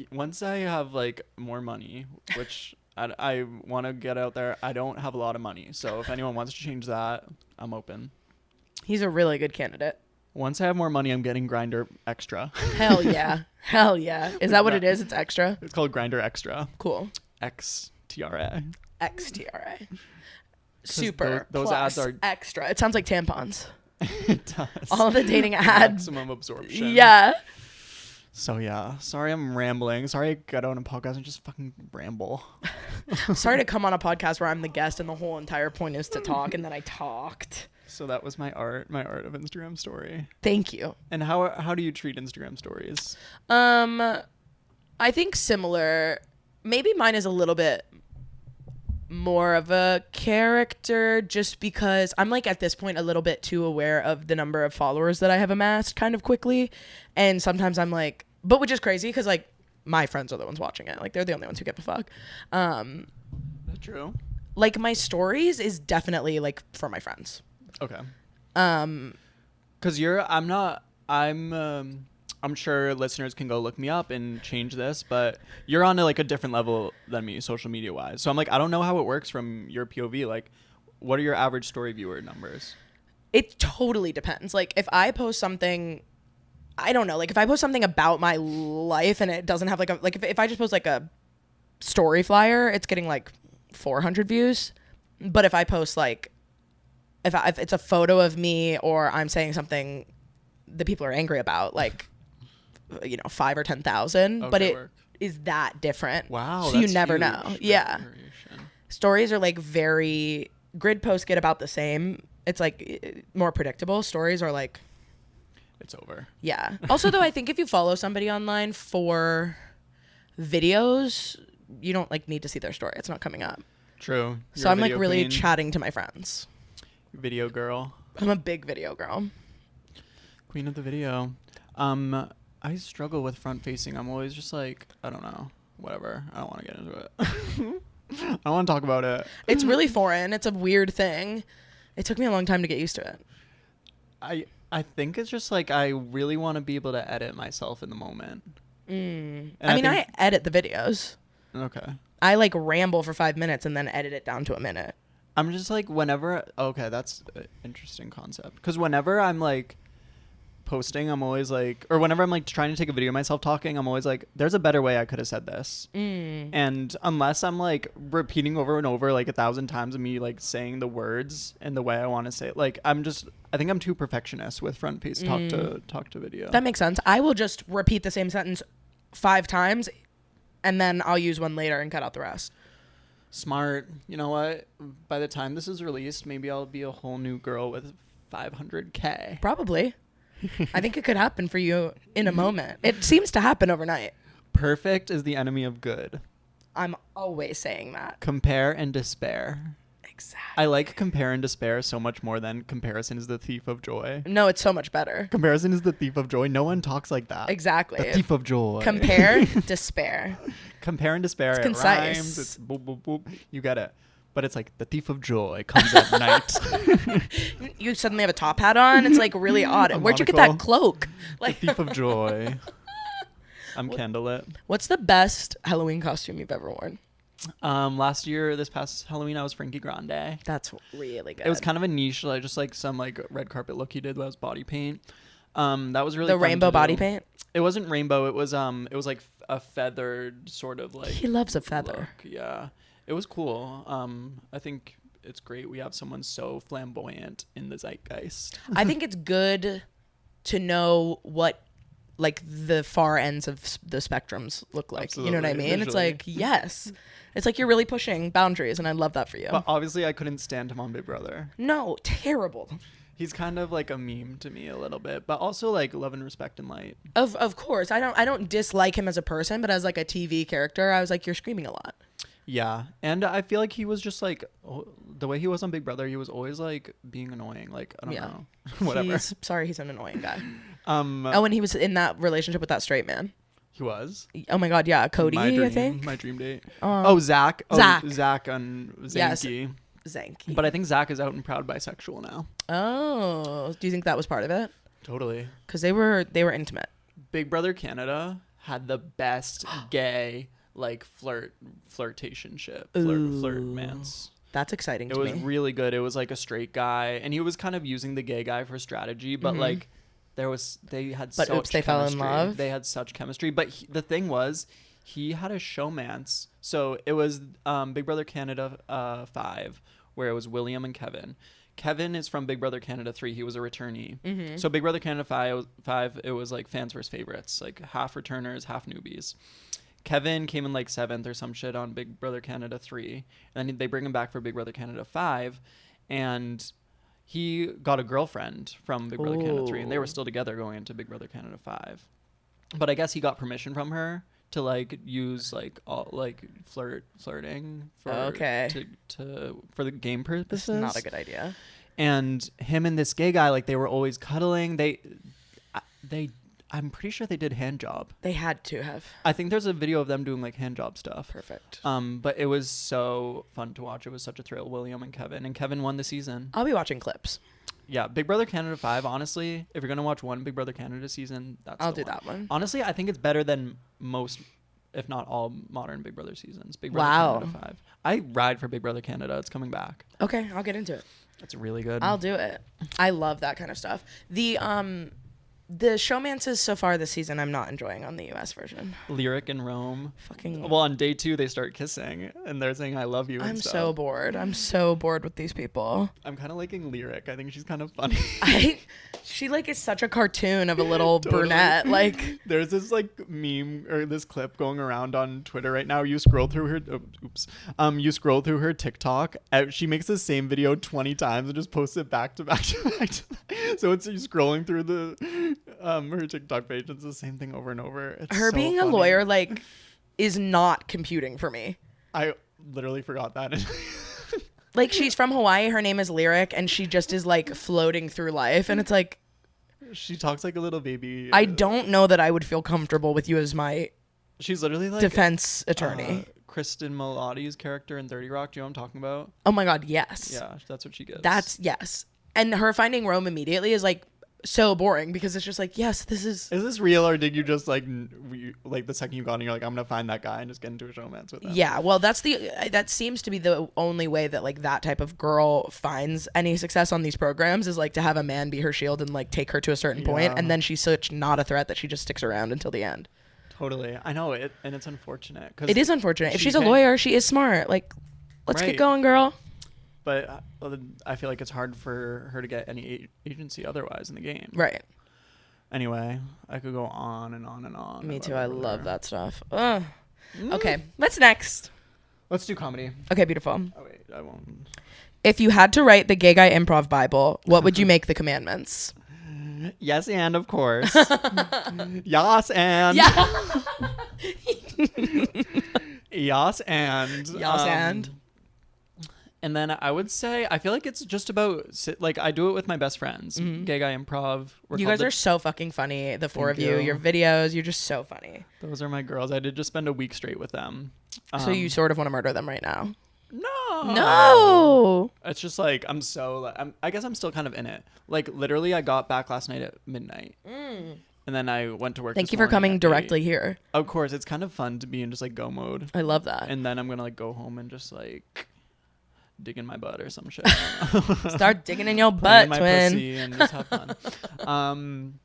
Speaker 2: Once I have like more money, which I want to get out there, I don't have a lot of money. So if anyone wants to change that, I'm open.
Speaker 1: He's a really good candidate.
Speaker 2: Once I have more money, I'm getting Grindr Extra.
Speaker 1: Hell yeah. Hell yeah. Is that what it is? It's extra?
Speaker 2: It's called Grindr Extra.
Speaker 1: Cool.
Speaker 2: XTRA.
Speaker 1: XTRA. Super.
Speaker 2: Those ads are
Speaker 1: extra. It sounds like tampons.
Speaker 2: It does.
Speaker 1: All the dating ads.
Speaker 2: Maximum absorption.
Speaker 1: Yeah.
Speaker 2: So yeah. Sorry I'm rambling. Sorry I got on a podcast and just fucking ramble.
Speaker 1: Sorry to come on a podcast where I'm the guest and the whole entire point is to talk and then I talked.
Speaker 2: So that was my art of Instagram story.
Speaker 1: Thank you.
Speaker 2: And how do you treat Instagram stories?
Speaker 1: I think similar. Maybe mine is a little bit more of a character just because I'm like at this point a little bit too aware of the number of followers that I have amassed kind of quickly. And sometimes I'm like, but which is crazy because like my friends are the ones watching it. Like they're the only ones who give a fuck.
Speaker 2: That's true.
Speaker 1: Like my stories is definitely like for my friends.
Speaker 2: Okay. Cause I'm sure listeners can go look me up and change this, but you're on like a different level than me social media wise. So I'm like, I don't know how it works from your POV. Like, what are your average story viewer numbers?
Speaker 1: It totally depends. Like if I post something, I don't know, like if I post something about my life and it doesn't have like if I just post like a story flyer, it's getting like 400 views. But if I post like, if it's a photo of me or I'm saying something that people are angry about, like, 5 or 10,000, but it is that different.
Speaker 2: Wow.
Speaker 1: So you never know. Yeah. Stories are like grid posts get about the same. It's like more predictable. Stories are like,
Speaker 2: it's over.
Speaker 1: Yeah. Also though, I think if you follow somebody online for videos, you don't like need to see their story. It's not coming up.
Speaker 2: True.
Speaker 1: So I'm like really chatting to my friends.
Speaker 2: Video girl.
Speaker 1: I'm a big video girl.
Speaker 2: Queen of the video. I struggle with front facing. I'm always just like, I don't know, whatever. I don't want to get into it. I want to talk about it.
Speaker 1: It's really foreign. It's a weird thing. It took me a long time to get used to it.
Speaker 2: I think it's just like I really want to be able to edit myself in the moment.
Speaker 1: I edit the videos.
Speaker 2: Okay.
Speaker 1: I like ramble for 5 minutes and then edit it down to a minute.
Speaker 2: I'm just like okay, that's an interesting concept. Because whenever I'm like posting, I'm always like, or whenever I'm like trying to take a video of myself talking, I'm always like, there's a better way I could have said this. And unless I'm like repeating over and over like 1,000 times of me like saying the words and the way I want to say it, like I think I'm too perfectionist with front piece talk to video.
Speaker 1: That makes sense. I will just repeat the same sentence 5 times and then I'll use one later and cut out the rest.
Speaker 2: Smart. You know what? By the time this is released, maybe I'll be a whole new girl with 500K.
Speaker 1: Probably. I think it could happen for you in a moment. It seems to happen overnight.
Speaker 2: Perfect is the enemy of good.
Speaker 1: I'm always saying that.
Speaker 2: Compare and despair.
Speaker 1: Exactly.
Speaker 2: I like compare and despair so much more than comparison is the thief of joy.
Speaker 1: No, it's so much better.
Speaker 2: Comparison is the thief of joy. No one talks like that.
Speaker 1: Exactly.
Speaker 2: The thief of joy.
Speaker 1: Compare, despair.
Speaker 2: Compare and despair.
Speaker 1: It's
Speaker 2: it
Speaker 1: concise.
Speaker 2: Rhymes. It's boop, boop, boop. You get it. But it's like the thief of joy comes at night.
Speaker 1: You suddenly have a top hat on. It's like really odd. Where'd you get that cloak? Like
Speaker 2: the thief of joy. I'm Candlelit.
Speaker 1: What's the best Halloween costume you've ever worn?
Speaker 2: Last year, this past Halloween, I was Frankie Grande.
Speaker 1: That's really good.
Speaker 2: It was kind of a niche, like just like some like red carpet look he did. That was body paint. That was really
Speaker 1: the
Speaker 2: fun
Speaker 1: rainbow
Speaker 2: to
Speaker 1: body
Speaker 2: do.
Speaker 1: paint.
Speaker 2: It wasn't rainbow. It was like a feathered sort of like.
Speaker 1: He loves a feather.
Speaker 2: Look. Yeah, it was cool. I think it's great we have someone so flamboyant in the zeitgeist.
Speaker 1: I think it's good to know what like the far ends of the spectrums look like.
Speaker 2: Absolutely.
Speaker 1: You know what I mean?
Speaker 2: Visually.
Speaker 1: It's like, yes. It's like you're really pushing boundaries, and I love that for you.
Speaker 2: But obviously, I couldn't stand him on Big Brother.
Speaker 1: No, terrible.
Speaker 2: He's kind of like a meme to me a little bit, but also like love and respect and light.
Speaker 1: Of course, I don't dislike him as a person, but as like a TV character, I was like, you're screaming a lot.
Speaker 2: Yeah, and I feel like he was just like the way he was on Big Brother. He was always like being annoying. Like I don't know, whatever.
Speaker 1: He's an annoying guy. And he was in that relationship with that straight man.
Speaker 2: He was.
Speaker 1: Oh my God, yeah, Cody. I think
Speaker 2: my dream date.
Speaker 1: Zach.
Speaker 2: Zach on Zanky.
Speaker 1: Yes, Zanky.
Speaker 2: But I think Zach is out and proud bisexual now.
Speaker 1: Oh, do you think that was part of it?
Speaker 2: Totally.
Speaker 1: Because they were intimate.
Speaker 2: Big Brother Canada had the best gay like flirtationship, flirtmance.
Speaker 1: That's exciting to me.
Speaker 2: It was really good. It was like a straight guy, and he was kind of using the gay guy for strategy, but like they had such chemistry.
Speaker 1: They fell in love.
Speaker 2: They had such chemistry, but the thing was, he had a showmance. So it was Big Brother Canada 5, where it was William and Kevin. Kevin is from Big Brother Canada 3. He was a returnee. So Big Brother Canada 5, it was like fans versus favorites, like half returners, half newbies. Kevin came in like 7th or some shit on Big Brother Canada 3. And then they bring him back for Big Brother Canada 5. And he got a girlfriend from Big Brother Canada 3. And they were still together going into Big Brother Canada 5. But I guess he got permission from her to like use like all like flirting for for the game purposes.
Speaker 1: This is not a good idea.
Speaker 2: And him and this gay guy, like they were always cuddling. I'm pretty sure they did hand job.
Speaker 1: They had to have.
Speaker 2: I think there's a video of them doing like hand job stuff.
Speaker 1: Perfect.
Speaker 2: But it was so fun to watch. It was such a thrill. William and Kevin won the season.
Speaker 1: I'll be watching clips.
Speaker 2: Yeah, Big Brother Canada 5, honestly, if you're going to watch one Big Brother Canada season,
Speaker 1: I'll do that one.
Speaker 2: Honestly, I think it's better than most, if not all, modern Big Brother seasons. Big Brother Canada 5. I ride for Big Brother Canada. It's coming back.
Speaker 1: Okay, I'll get into it.
Speaker 2: It's really good.
Speaker 1: I'll do it. I love that kind of stuff. The showmances so far this season, I'm not enjoying on the U.S. version.
Speaker 2: Lyric and Rome.
Speaker 1: Fucking.
Speaker 2: Well, on day 2, they start kissing, and they're saying, I love you.
Speaker 1: I'm so bored. I'm so bored with these people.
Speaker 2: I'm kind of liking Lyric. I think she's kind of funny.
Speaker 1: She like is such a cartoon of a little brunette. Like
Speaker 2: there's this like meme or this clip going around on Twitter right now. You scroll through her, you scroll through her TikTok. She makes the same video 20 times and just posts it back to back to back. So it's you scrolling through the her TikTok page. It's the same thing over and over. It's
Speaker 1: her
Speaker 2: so
Speaker 1: being
Speaker 2: funny.
Speaker 1: A lawyer like is not computing for me.
Speaker 2: I literally forgot that.
Speaker 1: Like she's from Hawaii. Her name is Lyric, and she just is like floating through life, and it's like
Speaker 2: she talks like a little baby.
Speaker 1: I don't know that I would feel comfortable with you as my
Speaker 2: she's literally like
Speaker 1: defense attorney.
Speaker 2: Kristen Milioti's character in 30 Rock. Do you know what I'm talking about?
Speaker 1: Oh my God, yes.
Speaker 2: Yeah, that's what she gets.
Speaker 1: That's yes. And her finding Rome immediately is like so boring because it's just like, yes, this is
Speaker 2: this real, or did you just like the second you got in, you're like, I'm gonna find that guy and just get into a romance with him?
Speaker 1: Yeah, well, that seems to be the only way that like that type of girl finds any success on these programs, is like to have a man be her shield and like take her to a certain point, and then she's such not a threat that she just sticks around until the end.
Speaker 2: Totally. I know it, and it's unfortunate.
Speaker 1: It is unfortunate. If she's a lawyer, she is smart. Like, let's get going, girl.
Speaker 2: But I feel like it's hard for her to get any agency otherwise in the game.
Speaker 1: Right.
Speaker 2: Anyway, I could go on and on and on.
Speaker 1: Me too. I love that stuff. Ugh. Okay, what's next?
Speaker 2: Let's do comedy.
Speaker 1: Okay, beautiful.
Speaker 2: Oh, wait, I won't.
Speaker 1: If you had to write the Gay Guy Improv Bible, what would you make the commandments?
Speaker 2: Yes, and of course. Yes, and.
Speaker 1: Yeah.
Speaker 2: Yes, and.
Speaker 1: Yes, and.
Speaker 2: And then I would say, I feel like it's just about, like, I do it with my best friends. Gay Guy Improv.
Speaker 1: You guys are so fucking funny, the four of you. Your videos, you're just so funny.
Speaker 2: Those are my girls. I did just spend a week straight with them.
Speaker 1: So you sort of want to murder them right now?
Speaker 2: No. It's just like, I guess I'm still kind of in it. Like, literally, I got back last night at midnight. And then I went to work.
Speaker 1: Thank you for coming directly here.
Speaker 2: Of course. It's kind of fun to be in just like go mode.
Speaker 1: I love that.
Speaker 2: And then I'm going to like go home and just like dig in my butt or some shit.
Speaker 1: Start digging in your butt,
Speaker 2: my
Speaker 1: twin.
Speaker 2: Pussy and just have fun.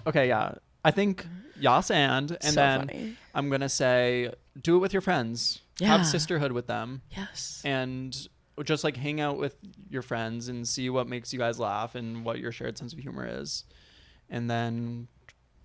Speaker 2: Okay, yeah. I think yes and
Speaker 1: so
Speaker 2: then
Speaker 1: funny.
Speaker 2: I'm gonna say do it with your friends.
Speaker 1: Yeah.
Speaker 2: Have sisterhood with them.
Speaker 1: Yes.
Speaker 2: And just like hang out with your friends and see what makes you guys laugh and what your shared sense of humor is, and then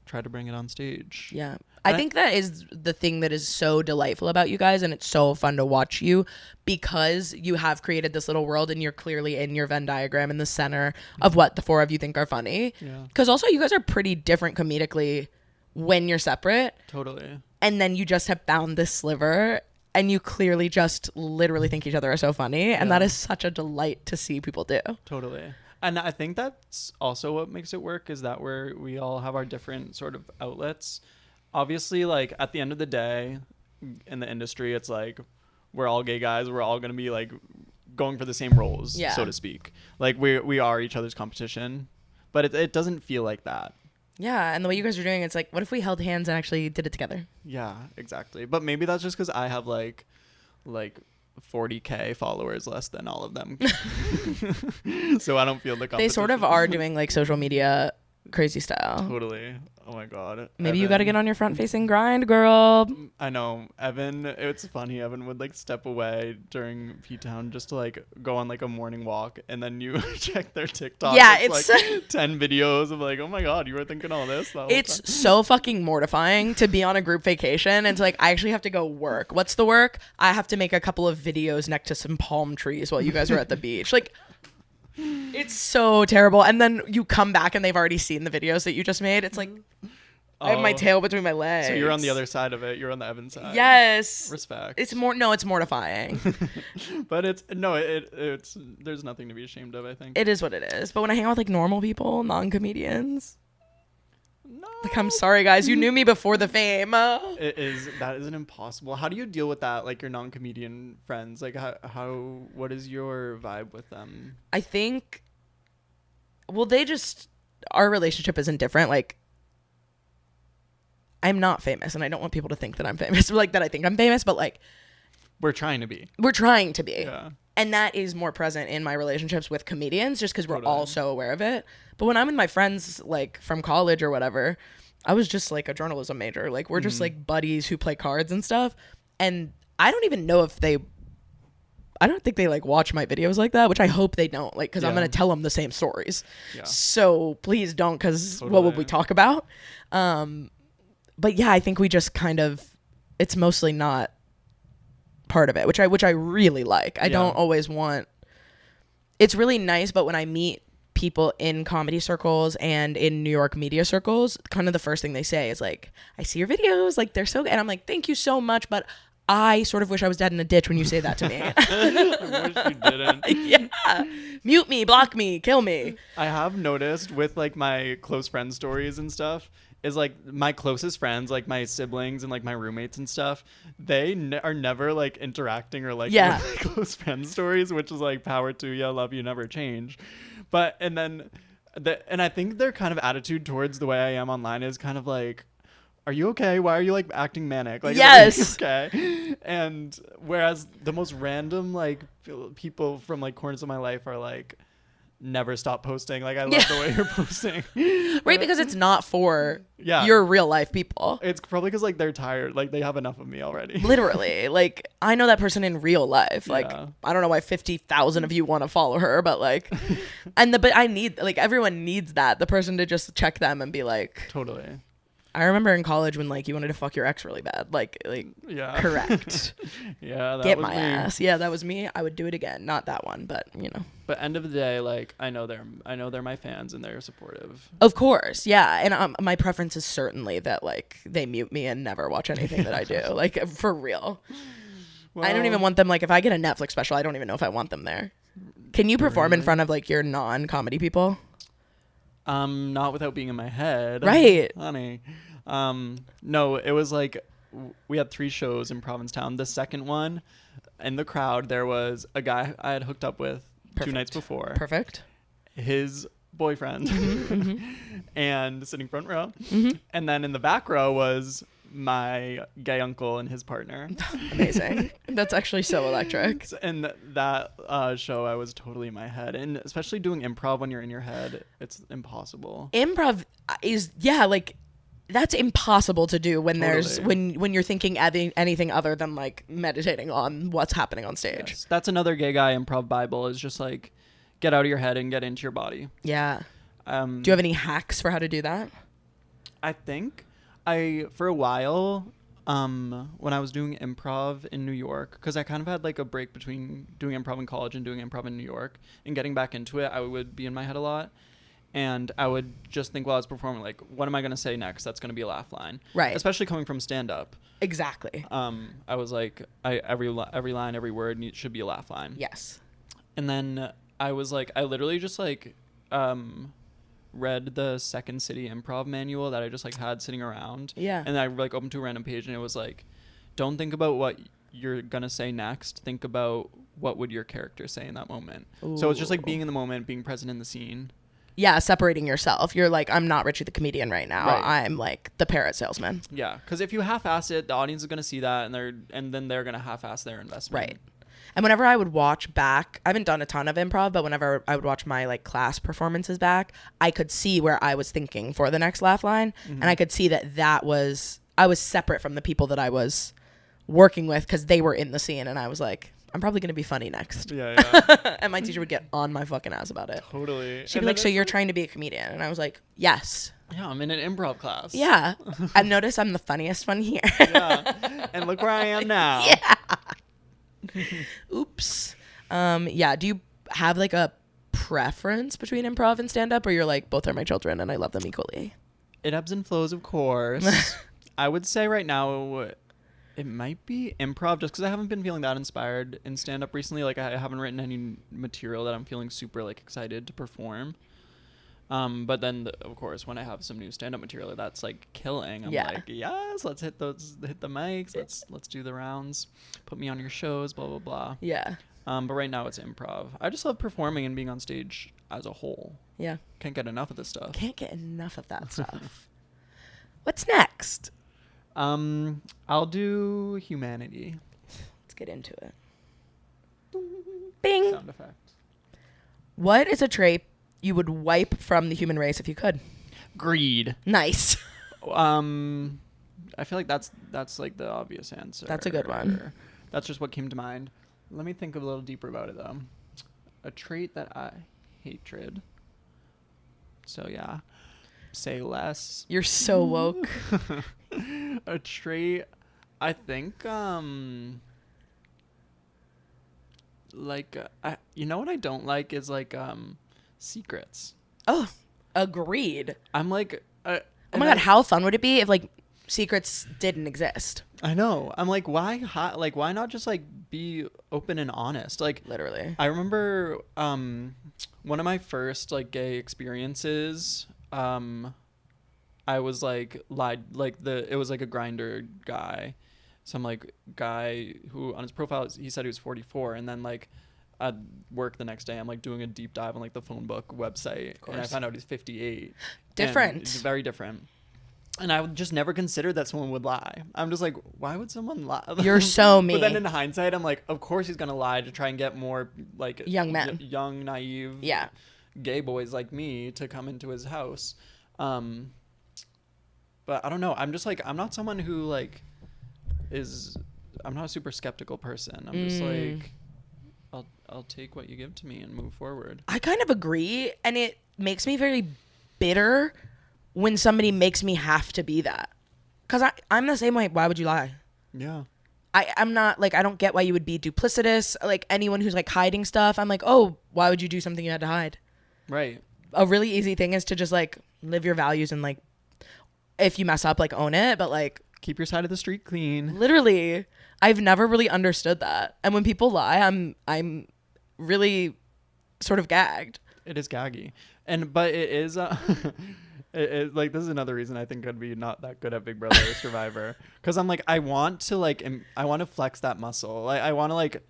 Speaker 2: try to bring it on stage.
Speaker 1: Yeah. I think that is the thing that is so delightful about you guys, and it's so fun to watch you because you have created this little world and you're clearly in your Venn diagram in the center of what the four of you think are funny.
Speaker 2: Yeah.
Speaker 1: Because also you guys are pretty different comedically when you're separate.
Speaker 2: Totally.
Speaker 1: And then you just have found this sliver and you clearly just literally think each other are so funny. And that is such a delight to see people do.
Speaker 2: Totally. And I think that's also what makes it work, is that we all have our different sort of outlets. Obviously, like at the end of the day in the industry, it's like we're all gay guys. We're all going to be like going for the same roles, so to speak. Like we are each other's competition, but it doesn't feel like that.
Speaker 1: Yeah. And the way you guys are doing, it's like, what if we held hands and actually did it together?
Speaker 2: Yeah, exactly. But maybe that's just because I have like 40K followers less than all of them. So I don't feel the competition.
Speaker 1: They sort of are doing like social media crazy style.
Speaker 2: Totally. Oh my God.
Speaker 1: Maybe you got to get on your front facing grind, girl.
Speaker 2: I know. Evan, it's funny. Evan would like step away during P-Town just to like go on like a morning walk, and then you check their TikTok.
Speaker 1: Yeah,
Speaker 2: it's like 10 videos of like, oh my God, you were thinking all this.
Speaker 1: It's so fucking mortifying to be on a group vacation and it's like, I actually have to go work. What's the work? I have to make a couple of videos next to some palm trees while you guys are at the beach. Like, it's so terrible. And then you come back and they've already seen the videos that you just made. It's like, I have my tail between my legs.
Speaker 2: So you're on the other side of it. You're on the Evan side.
Speaker 1: Yes.
Speaker 2: Respect.
Speaker 1: It's mortifying.
Speaker 2: But it's there's nothing to be ashamed of, I think.
Speaker 1: It is what it is. But when I hang out with like normal people, non-comedians,
Speaker 2: no.
Speaker 1: like, I'm sorry guys, you knew me before the fame.
Speaker 2: That isn't impossible. How do you deal with that? Like your non-comedian friends, like what is your vibe with them?
Speaker 1: I think, well, our relationship isn't different. Like, I'm not famous and I don't want people to think that I'm famous, like that I think I'm famous, but like
Speaker 2: we're trying to be.
Speaker 1: Yeah. And that is more present in my relationships with comedians just because we're all so aware of it. But when I'm with my friends, like from college or whatever, I was just like a journalism major. Like we're just like buddies who play cards and stuff. And I don't even know if I don't think they like watch my videos like that, which I hope they don't, like, because I'm going to tell them the same stories. Yeah. So please don't, because what would we talk about? But yeah, I think we just kind of, it's mostly not part of it, which I really like. I don't always want, it's really nice, but when I meet people in comedy circles and in New York media circles, kind of the first thing they say is like, I see your videos, like they're so good. And I'm like, thank you so much, but I sort of wish I was dead in a ditch when you say that to me.
Speaker 2: I wish you didn't.
Speaker 1: Yeah. Mute me, block me, kill me.
Speaker 2: I have noticed with like my close friend stories and stuff, is like my closest friends, like my siblings and like my roommates and stuff, they are never like interacting or like with close friend stories, which is like power to you, love you, never change. But and I think their kind of attitude towards the way I am online is kind of like, are you okay? Why are you like acting manic? Like,
Speaker 1: yes.
Speaker 2: Okay. And whereas the most random like people from like corners of my life are like, never stop posting. Like, I love the way you're posting.
Speaker 1: Right, because it's not for your real life people.
Speaker 2: It's probably because like they're tired. Like they have enough of me already.
Speaker 1: Literally. Like, I know that person in real life. Like, I don't know why 50,000 of you want to follow her, but like, but I need, like, everyone needs that. The person to just check them and be like.
Speaker 2: Totally.
Speaker 1: I remember in college when like you wanted to fuck your ex really bad. Like correct.
Speaker 2: Yeah, that
Speaker 1: get
Speaker 2: was
Speaker 1: my
Speaker 2: me.
Speaker 1: ass. Yeah, that was me. I would do it again. Not that one, but you know.
Speaker 2: But end of the day, like I know they're my fans and they're supportive.
Speaker 1: Of course, yeah. And my preference is certainly that like they mute me and never watch anything that I do. Like for real. Well, I don't even want them. Like if I get a Netflix special, I don't even know if I want them there. Can you perform in front of like your non-comedy people?
Speaker 2: Not without being in my head.
Speaker 1: Right.
Speaker 2: Honey. No, it was like we had 3 shows in Provincetown. The second one, in the crowd, there was a guy I had hooked up with 2 nights before.
Speaker 1: Perfect.
Speaker 2: His boyfriend. And sitting front row. And then in the back row was my gay uncle and his partner.
Speaker 1: Amazing. That's actually so electric.
Speaker 2: And that show, I was totally in my head. And especially doing improv when you're in your head, it's impossible.
Speaker 1: Improv is, like, that's impossible to do when there's when you're thinking anything other than like meditating on what's happening on stage.
Speaker 2: Yes. That's another gay guy improv Bible, is just like get out of your head and get into your body.
Speaker 1: Yeah. Do you have any hacks for how to do that?
Speaker 2: I think for a while, when I was doing improv in New York, because I kind of had like a break between doing improv in college and doing improv in New York, and getting back into it, I would be in my head a lot. And I would just think while I was performing, like, what am I going to say next that's going to be a laugh line? Right. Especially coming from stand-up.
Speaker 1: Exactly.
Speaker 2: I was like, every line, every word should be a laugh line.
Speaker 1: Yes.
Speaker 2: And then I was like, I literally just like read the Second City improv manual that I just like had sitting around. Yeah. And I like opened to a random page and it was like, don't think about what you're going to say next. Think about what would your character say in that moment. Ooh. So it's just like being in the moment, being present in the scene.
Speaker 1: Yeah, separating yourself. You're like, I'm not Richie the comedian right now. Right. I'm like the parrot salesman.
Speaker 2: Yeah, because if you half-ass it, the audience is going to see that, and then they're going to half-ass their investment. Right.
Speaker 1: And whenever I would watch back, I haven't done a ton of improv, but whenever I would watch my like class performances back, I could see where I was thinking for the next laugh line, and I could see that I was separate from the people that I was working with because they were in the scene, and I was like, I'm probably going to be funny next. Yeah. And my teacher would get on my fucking ass about it.
Speaker 2: Totally.
Speaker 1: She'd be like, so you're trying to be a comedian? And I was like, yes.
Speaker 2: Yeah, I'm in an improv class.
Speaker 1: Yeah. And notice I'm the funniest one here.
Speaker 2: Yeah. And look where I am now.
Speaker 1: Yeah. Oops. Yeah. Do you have like a preference between improv and stand-up, or you're like, both are my children and I love them equally?
Speaker 2: It ebbs and flows, of course. I would say right now it might be improv, just because I haven't been feeling that inspired in stand-up recently. Like, I haven't written any material that I'm feeling super, like, excited to perform. But then, of course, when I have some new stand-up material that's, like, killing, I'm like, yes, let's hit the mics. Let's do the rounds. Put me on your shows, blah, blah, blah. Yeah. But right now it's improv. I just love performing and being on stage as a whole. Yeah. Can't get enough of this stuff.
Speaker 1: Can't get enough of that stuff. What's next?
Speaker 2: I'll do humanity.
Speaker 1: Let's get into it. Bing.
Speaker 2: Sound effect.
Speaker 1: What is a trait you would wipe from the human race if you could?
Speaker 2: Greed.
Speaker 1: Nice.
Speaker 2: I feel like that's like the obvious answer.
Speaker 1: That's a good one.
Speaker 2: That's just what came to mind. Let me think a little deeper about it though. A trait that I hatred. So yeah. Say less.
Speaker 1: You're so woke.
Speaker 2: A trait, I think, like, you know what I don't like is like secrets.
Speaker 1: Oh, agreed.
Speaker 2: I'm like,
Speaker 1: oh my god, how fun would it be if like secrets didn't exist?
Speaker 2: I know. I'm like, why not just like be open and honest? Like,
Speaker 1: literally.
Speaker 2: I remember one of my first like gay experiences. I was like lied, like it was like a grinder guy, some like guy who on his profile he said he was 44, and then like at work the next day I'm like doing a deep dive on like the phone book website, and I found out he's 58.
Speaker 1: Different.
Speaker 2: It's very different. And I would just never consider that someone would lie. I'm just like, why would someone lie?
Speaker 1: You're so mean.
Speaker 2: But then in hindsight, I'm like, of course he's gonna lie to try and get more like
Speaker 1: young men,
Speaker 2: young naive, gay boys like me to come into his house. But I don't know. I'm just like, I'm not someone who like I'm not a super skeptical person. I'm just like, I'll take what you give to me and move forward.
Speaker 1: I kind of agree, and it makes me very bitter when somebody makes me have to be that. Because I'm the same way. Why would you lie?
Speaker 2: Yeah.
Speaker 1: I'm not, like, I don't get why you would be duplicitous. Like, anyone who's, like, hiding stuff, I'm like, oh, why would you do something you had to hide?
Speaker 2: Right.
Speaker 1: A really easy thing is to just, like, live your values and, like, if you mess up, like, own it. But, like...
Speaker 2: keep your side of the street clean.
Speaker 1: Literally. I've never really understood that. And when people lie, I'm really sort of gagged.
Speaker 2: It is gaggy. But it is... like this is another reason I think I'd be not that good at Big Brother or Survivor, because I'm like I want to flex that muscle. Like I want to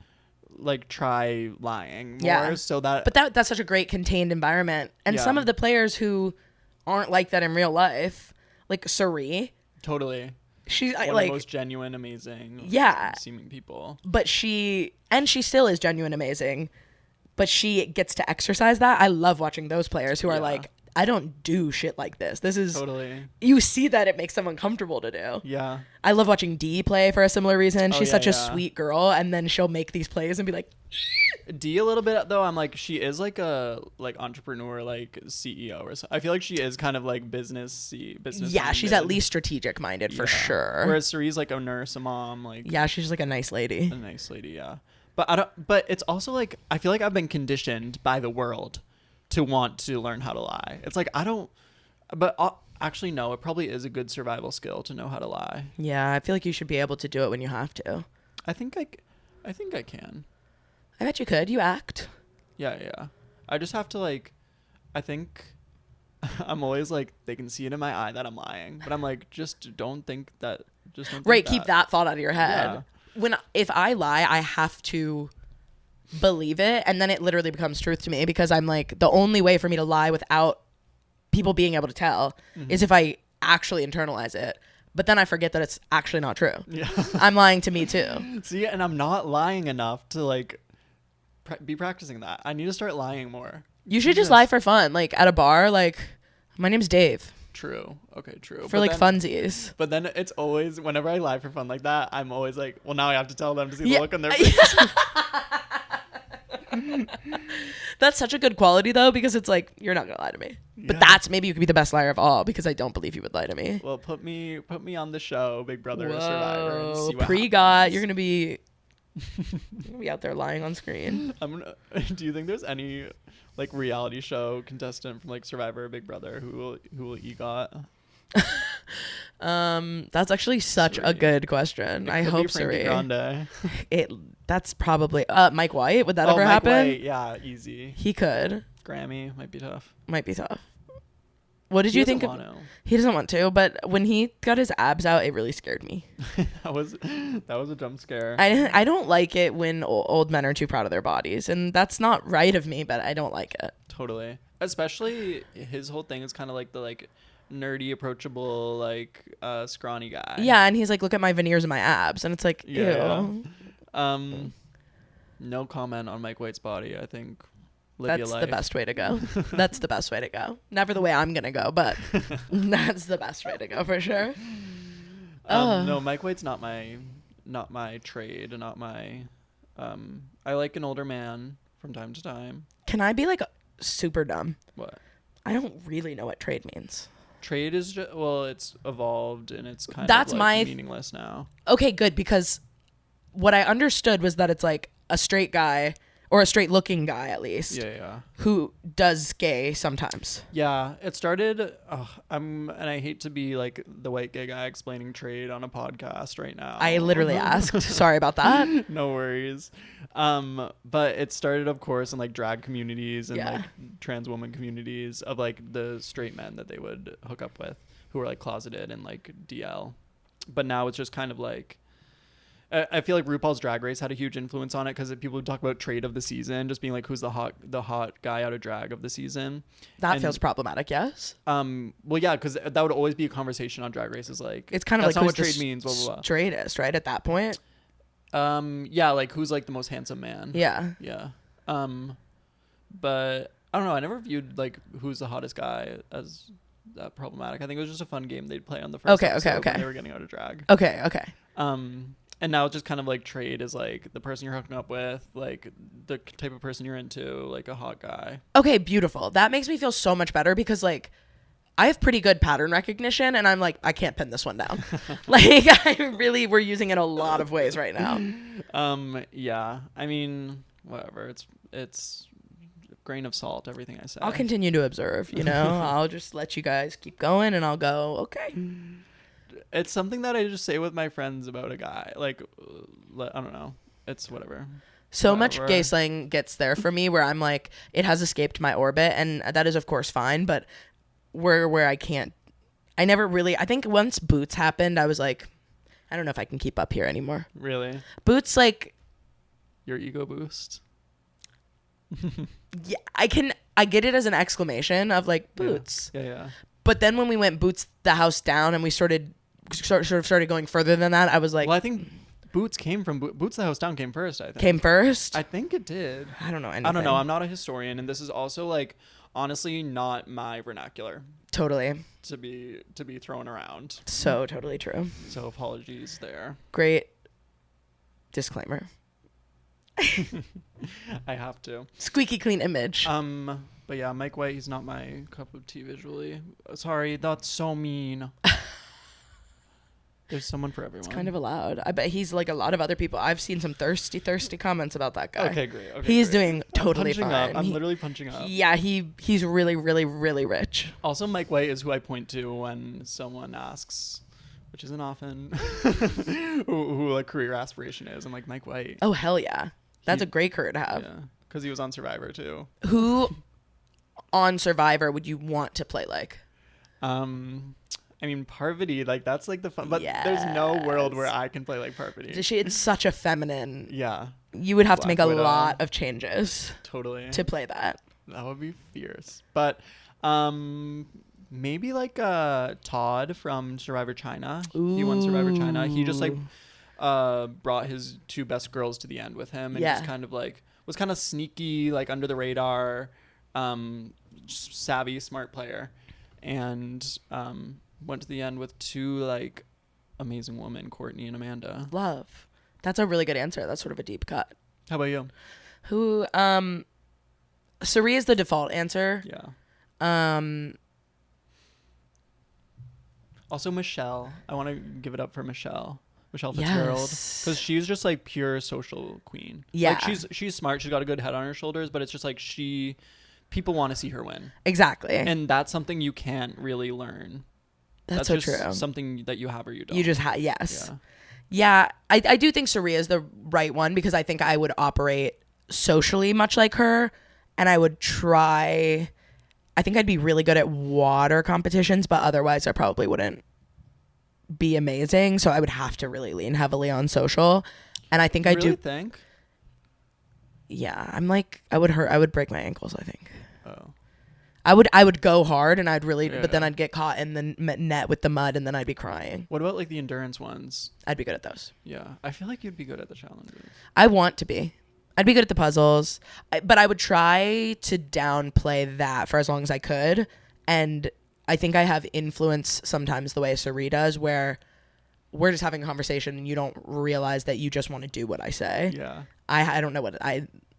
Speaker 2: like try lying more so that. But
Speaker 1: that's such a great contained environment, and some of the players who aren't like that in real life, like Suri.
Speaker 2: Totally.
Speaker 1: She's
Speaker 2: one
Speaker 1: like
Speaker 2: of the most genuine, amazing, seeming people.
Speaker 1: But she still is genuine, amazing, but she gets to exercise that. I love watching those players who are like, I don't do shit like this. This is
Speaker 2: totally.
Speaker 1: You see that it makes them uncomfortable to do.
Speaker 2: Yeah.
Speaker 1: I love watching Dee play for a similar reason. She's such a sweet girl, and then she'll make these plays and be like.
Speaker 2: Dee a little bit though. I'm like she is like a entrepreneur, like CEO or something. I feel like she is kind of like business.
Speaker 1: Yeah, she's at least strategic minded for sure.
Speaker 2: Whereas Suri's like a nurse, a mom, like.
Speaker 1: Yeah, she's like a nice lady.
Speaker 2: Yeah. But it's also like I feel like I've been conditioned by the world to want to learn how to lie. It's like actually no, it probably is a good survival skill to know how to lie.
Speaker 1: Yeah, I feel like you should be able to do it when you have to.
Speaker 2: I think I can.
Speaker 1: I bet you could. You act.
Speaker 2: Yeah. I just have to like, I think I'm always like, they can see it in my eye that I'm lying, but I'm like, just don't think that. Right,
Speaker 1: keep that thought out of your head. Yeah. If I lie, I have to believe it, and then it literally becomes truth to me, because I'm like, the only way for me to lie without people being able to tell is if I actually internalize it, but then I forget that it's actually not true. Yeah. I'm lying to me too.
Speaker 2: See, and I'm not lying enough to like be practicing that. I need to start lying more.
Speaker 1: You should just lie for fun, like at a bar, like, my name's Dave.
Speaker 2: True. Okay, true.
Speaker 1: For funsies.
Speaker 2: But then it's always, whenever I lie for fun like that, I'm always like, well, now I have to tell them to see the look on their face.
Speaker 1: That's such a good quality though, because it's like, you're not gonna lie to me. Yeah. But maybe you could be the best liar of all, because I don't believe you would lie to me.
Speaker 2: Well, put me on the show, Big Brother or Survivor, and see what
Speaker 1: PrEGOT. You're gonna be out there lying on screen.
Speaker 2: Do you think there's any like reality show contestant from like Survivor or Big Brother who will EGOT?
Speaker 1: That's actually such a good question. I hope Suri. That's probably Mike White. Would that ever happen?
Speaker 2: White, yeah, easy.
Speaker 1: He could.
Speaker 2: Grammy might be tough.
Speaker 1: What did you think of? He doesn't want to, but when he got his abs out, it really scared me.
Speaker 2: that was a jump scare.
Speaker 1: I don't like it when old men are too proud of their bodies, and that's not right of me, but I don't like it.
Speaker 2: Totally. Especially his whole thing is kind of like the like nerdy, approachable, like scrawny guy.
Speaker 1: Yeah, and he's like, look at my veneers and my abs, and it's like, ew.
Speaker 2: No comment on Mike White's body. I think
Speaker 1: that's the best way to go. That's the best way to go. Never the way I'm gonna go, but that's the best way to go for sure.
Speaker 2: No, Mike White's not my trade, not my. I like an older man from time to time.
Speaker 1: Can I be like super dumb?
Speaker 2: What?
Speaker 1: I don't really know what trade means.
Speaker 2: Trade is just, it's evolved and it's kind of like meaningless now.
Speaker 1: Okay, good, because what I understood was that it's like a straight guy or a straight looking guy at least.
Speaker 2: Yeah.
Speaker 1: Who does gay sometimes.
Speaker 2: Yeah, it started. And I hate to be like the white gay guy explaining trade on a podcast right now.
Speaker 1: I literally asked. Sorry about that.
Speaker 2: No worries. But it started, of course, in like drag communities and like trans woman communities of like the straight men that they would hook up with who were like closeted and like DL. But now it's just kind of like, I feel like RuPaul's Drag Race had a huge influence on it because people would talk about trade of the season, just being like, who's the hot guy out of drag of the season.
Speaker 1: That feels problematic, yes.
Speaker 2: Well, yeah, because that would always be a conversation on Drag Race. Is like,
Speaker 1: it's kind of
Speaker 2: that's
Speaker 1: like
Speaker 2: not
Speaker 1: who's
Speaker 2: what trade means. Blah blah blah.
Speaker 1: Straightest, right? At that point.
Speaker 2: Yeah, like who's like the most handsome man.
Speaker 1: Yeah.
Speaker 2: Yeah. But I don't know. I never viewed like who's the hottest guy as that problematic. I think it was just a fun game they'd play on the first episode when they were getting out of drag.
Speaker 1: Okay.
Speaker 2: And now it's just kind of like trade is like the person you're hooking up with, like the type of person you're into, like a hot guy.
Speaker 1: Okay, beautiful. That makes me feel so much better because like I have pretty good pattern recognition and I'm like, I can't pin this one down. Like we're using it in a lot of ways right now.
Speaker 2: Yeah. I mean, whatever. It's a grain of salt, everything I say.
Speaker 1: I'll continue to observe, you know? I'll just let you guys keep going and I'll go, okay.
Speaker 2: It's something that I just say with my friends about a guy. Like, I don't know. It's whatever.
Speaker 1: So much gay slang gets there for me where I'm like, it has escaped my orbit. And that is, of course, fine. But where I can't, I think once Boots happened, I was like, I don't know if I can keep up here anymore.
Speaker 2: Really?
Speaker 1: Boots, like.
Speaker 2: Your ego boost?
Speaker 1: Yeah, I get it as an exclamation of like, Boots.
Speaker 2: Yeah.
Speaker 1: But then when we went Boots the house down and we started going further than that, I was like,
Speaker 2: well, I think Boots came from Boots the house down came first. I think
Speaker 1: came first.
Speaker 2: I think it did.
Speaker 1: I don't know anything.
Speaker 2: I don't know. I'm not a historian, and this is also like honestly not my vernacular.
Speaker 1: Totally.
Speaker 2: To be thrown around.
Speaker 1: So totally true.
Speaker 2: So apologies there.
Speaker 1: Great disclaimer.
Speaker 2: I have to.
Speaker 1: Squeaky clean image.
Speaker 2: But yeah, Mike White, he's not my cup of tea visually. Sorry, that's so mean. There's someone for everyone.
Speaker 1: It's kind of allowed. I bet he's like a lot of other people. I've seen some thirsty comments about that guy.
Speaker 2: Okay, great.
Speaker 1: He's doing totally fine.
Speaker 2: I'm literally punching up.
Speaker 1: Yeah, he's really, really, really rich.
Speaker 2: Also, Mike White is who I point to when someone asks, which isn't often, who a career aspiration is. I'm like, Mike White.
Speaker 1: Oh, hell yeah. That's a great career to have.
Speaker 2: Yeah, because he was on Survivor too.
Speaker 1: Who on Survivor would you want to play like?
Speaker 2: I mean, Parvati, like that's like the fun, but there's no world where I can play like Parvati.
Speaker 1: It's such a feminine.
Speaker 2: Yeah.
Speaker 1: You would have to make a lot of changes.
Speaker 2: Totally.
Speaker 1: To play that.
Speaker 2: That would be fierce. But maybe like Todd from Survivor China. He won Survivor China. He just like brought his two best girls to the end with him and just kind of like was kind of sneaky, like under the radar, savvy, smart player. And went to the end with two like amazing women, Courtney and Amanda.
Speaker 1: Love. That's a really good answer. That's sort of a deep cut.
Speaker 2: How about you?
Speaker 1: Who Suri is the default answer.
Speaker 2: Yeah. Also Michelle. I want to give it up for Michelle Fitzgerald, because she's just like pure social queen.
Speaker 1: Yeah.
Speaker 2: Like she's smart. She's got a good head on her shoulders, but it's just like people want to see her win.
Speaker 1: Exactly.
Speaker 2: And that's something you can't really learn.
Speaker 1: That's so
Speaker 2: just
Speaker 1: true.
Speaker 2: Something that you have or you don't.
Speaker 1: You just have, yes. Yeah. I do think Saria is the right one because I think I would operate socially much like her, and I would try. I think I'd be really good at water competitions, but otherwise I probably wouldn't be amazing. So I would have to really lean heavily on social. And I think I do
Speaker 2: think.
Speaker 1: Yeah, I'm like I would break my ankles, I think.
Speaker 2: Oh.
Speaker 1: I would go hard and I'd really, but then I'd get caught in the net with the mud and then I'd be crying.
Speaker 2: What about like the endurance ones?
Speaker 1: I'd be good at those.
Speaker 2: Yeah, I feel like you'd be good at the challenges.
Speaker 1: I want to be. I'd be good at the puzzles, but I would try to downplay that for as long as I could. And I think I have influence sometimes the way Sari does, where we're just having a conversation and you don't realize that you just want to do what I say.
Speaker 2: Yeah.
Speaker 1: I don't know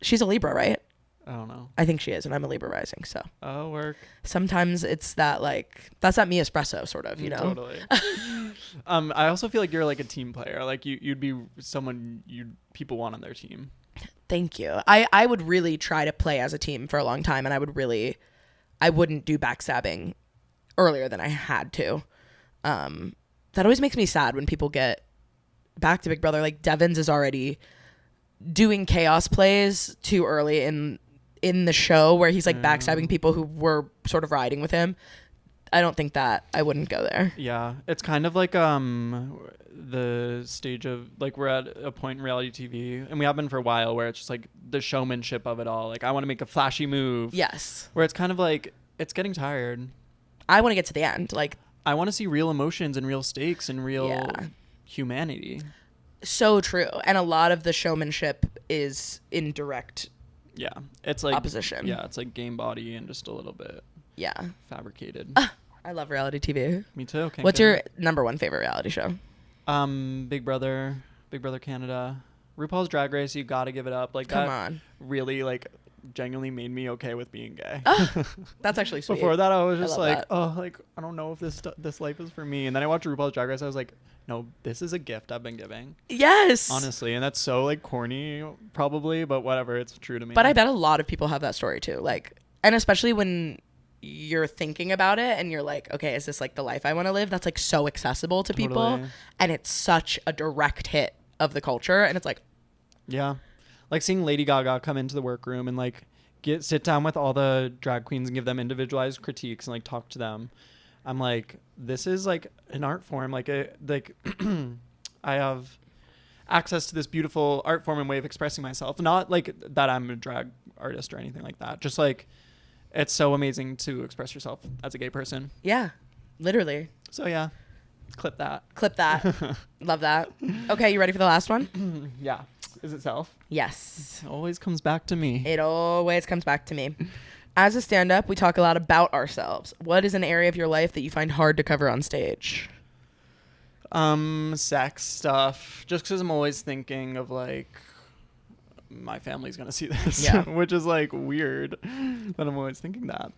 Speaker 1: she's a Libra, right?
Speaker 2: I don't know.
Speaker 1: I think she is, and I'm a Libra rising, so.
Speaker 2: Oh, work.
Speaker 1: Sometimes it's that, like, that's that me espresso, sort of, you know?
Speaker 2: Totally. I also feel like you're, like, a team player. Like, you'd be someone people want on their team.
Speaker 1: Thank you. I would really try to play as a team for a long time, and I wouldn't do backstabbing earlier than I had to. That always makes me sad when people get back to Big Brother. Like Devins is already doing chaos plays too early in the show where he's like backstabbing people who were sort of riding with him. I don't think that I wouldn't go there.
Speaker 2: Yeah, it's kind of like the stage of like we're at a point in reality TV, and we have been for a while, where it's just like the showmanship of it all. Like I want to make a flashy move.
Speaker 1: Yes.
Speaker 2: Where it's kind of like it's getting tired.
Speaker 1: I want to get to the end. Like
Speaker 2: I want to see real emotions and real stakes and real humanity.
Speaker 1: So true. And a lot of the showmanship is in direct
Speaker 2: it's like
Speaker 1: opposition.
Speaker 2: Yeah, it's like game body and just a little bit fabricated.
Speaker 1: I love reality TV.
Speaker 2: Me too.
Speaker 1: What's your number one favorite reality show?
Speaker 2: Big Brother Canada, RuPaul's Drag Race. You gotta give it up. Like
Speaker 1: Come
Speaker 2: that
Speaker 1: on.
Speaker 2: really like genuinely made me okay with being gay.
Speaker 1: That's actually sweet.
Speaker 2: Before that, I was just like,
Speaker 1: that.
Speaker 2: oh, like I don't know if this life is for me. And then I watched RuPaul's Drag Race. I was like, no, this is a gift I've been giving.
Speaker 1: Yes.
Speaker 2: Honestly, and that's so like corny, probably, but whatever. It's true to me.
Speaker 1: But I bet a lot of people have that story too. Like, and especially when you're thinking about it and you're like, okay, is this like the life I want to live? That's like so accessible to people, and it's such a direct hit of the culture. And it's like,
Speaker 2: like seeing Lady Gaga come into the workroom and like sit down with all the drag queens and give them individualized critiques and like talk to them. I'm like, this is like an art form. Like I have access to this beautiful art form and way of expressing myself. Not like that I'm a drag artist or anything like that. Just like, it's so amazing to express yourself as a gay person.
Speaker 1: Yeah, literally.
Speaker 2: So yeah, clip that.
Speaker 1: Love that. Okay, you ready for the last one?
Speaker 2: Yeah. Is it self?
Speaker 1: Yes.
Speaker 2: It always comes back to me.
Speaker 1: It always comes back to me. As a stand-up, we talk a lot about ourselves. What is an area of your life that you find hard to cover on stage?
Speaker 2: Sex stuff. Just because I'm always thinking of like, my family's gonna see this, which is like weird. But I'm always thinking that.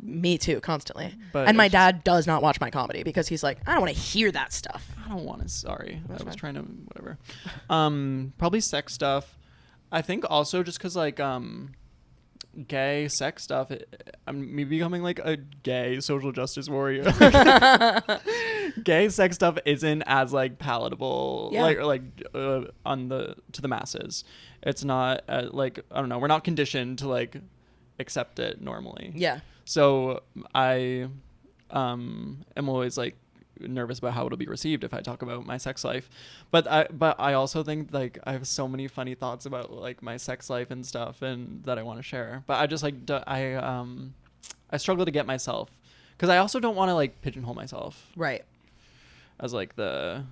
Speaker 1: Me too, constantly.
Speaker 2: But
Speaker 1: and my dad does not watch my comedy because he's like, I don't want to hear that stuff.
Speaker 2: I don't want to. Sorry,
Speaker 1: That's
Speaker 2: I was
Speaker 1: fine.
Speaker 2: trying to whatever. Probably sex stuff. I think also just because like gay sex stuff. I'm me becoming like a gay social justice warrior. Gay sex stuff isn't as like palatable, on the to the masses. It's not like, I don't know. We're not conditioned to like accept it normally.
Speaker 1: Yeah.
Speaker 2: So I am always like nervous about how it'll be received if I talk about my sex life. But I also think like I have so many funny thoughts about like my sex life and stuff and that I want to share. But I just like I struggle to get myself, because I also don't want to like pigeonhole myself.
Speaker 1: Right.
Speaker 2: As like the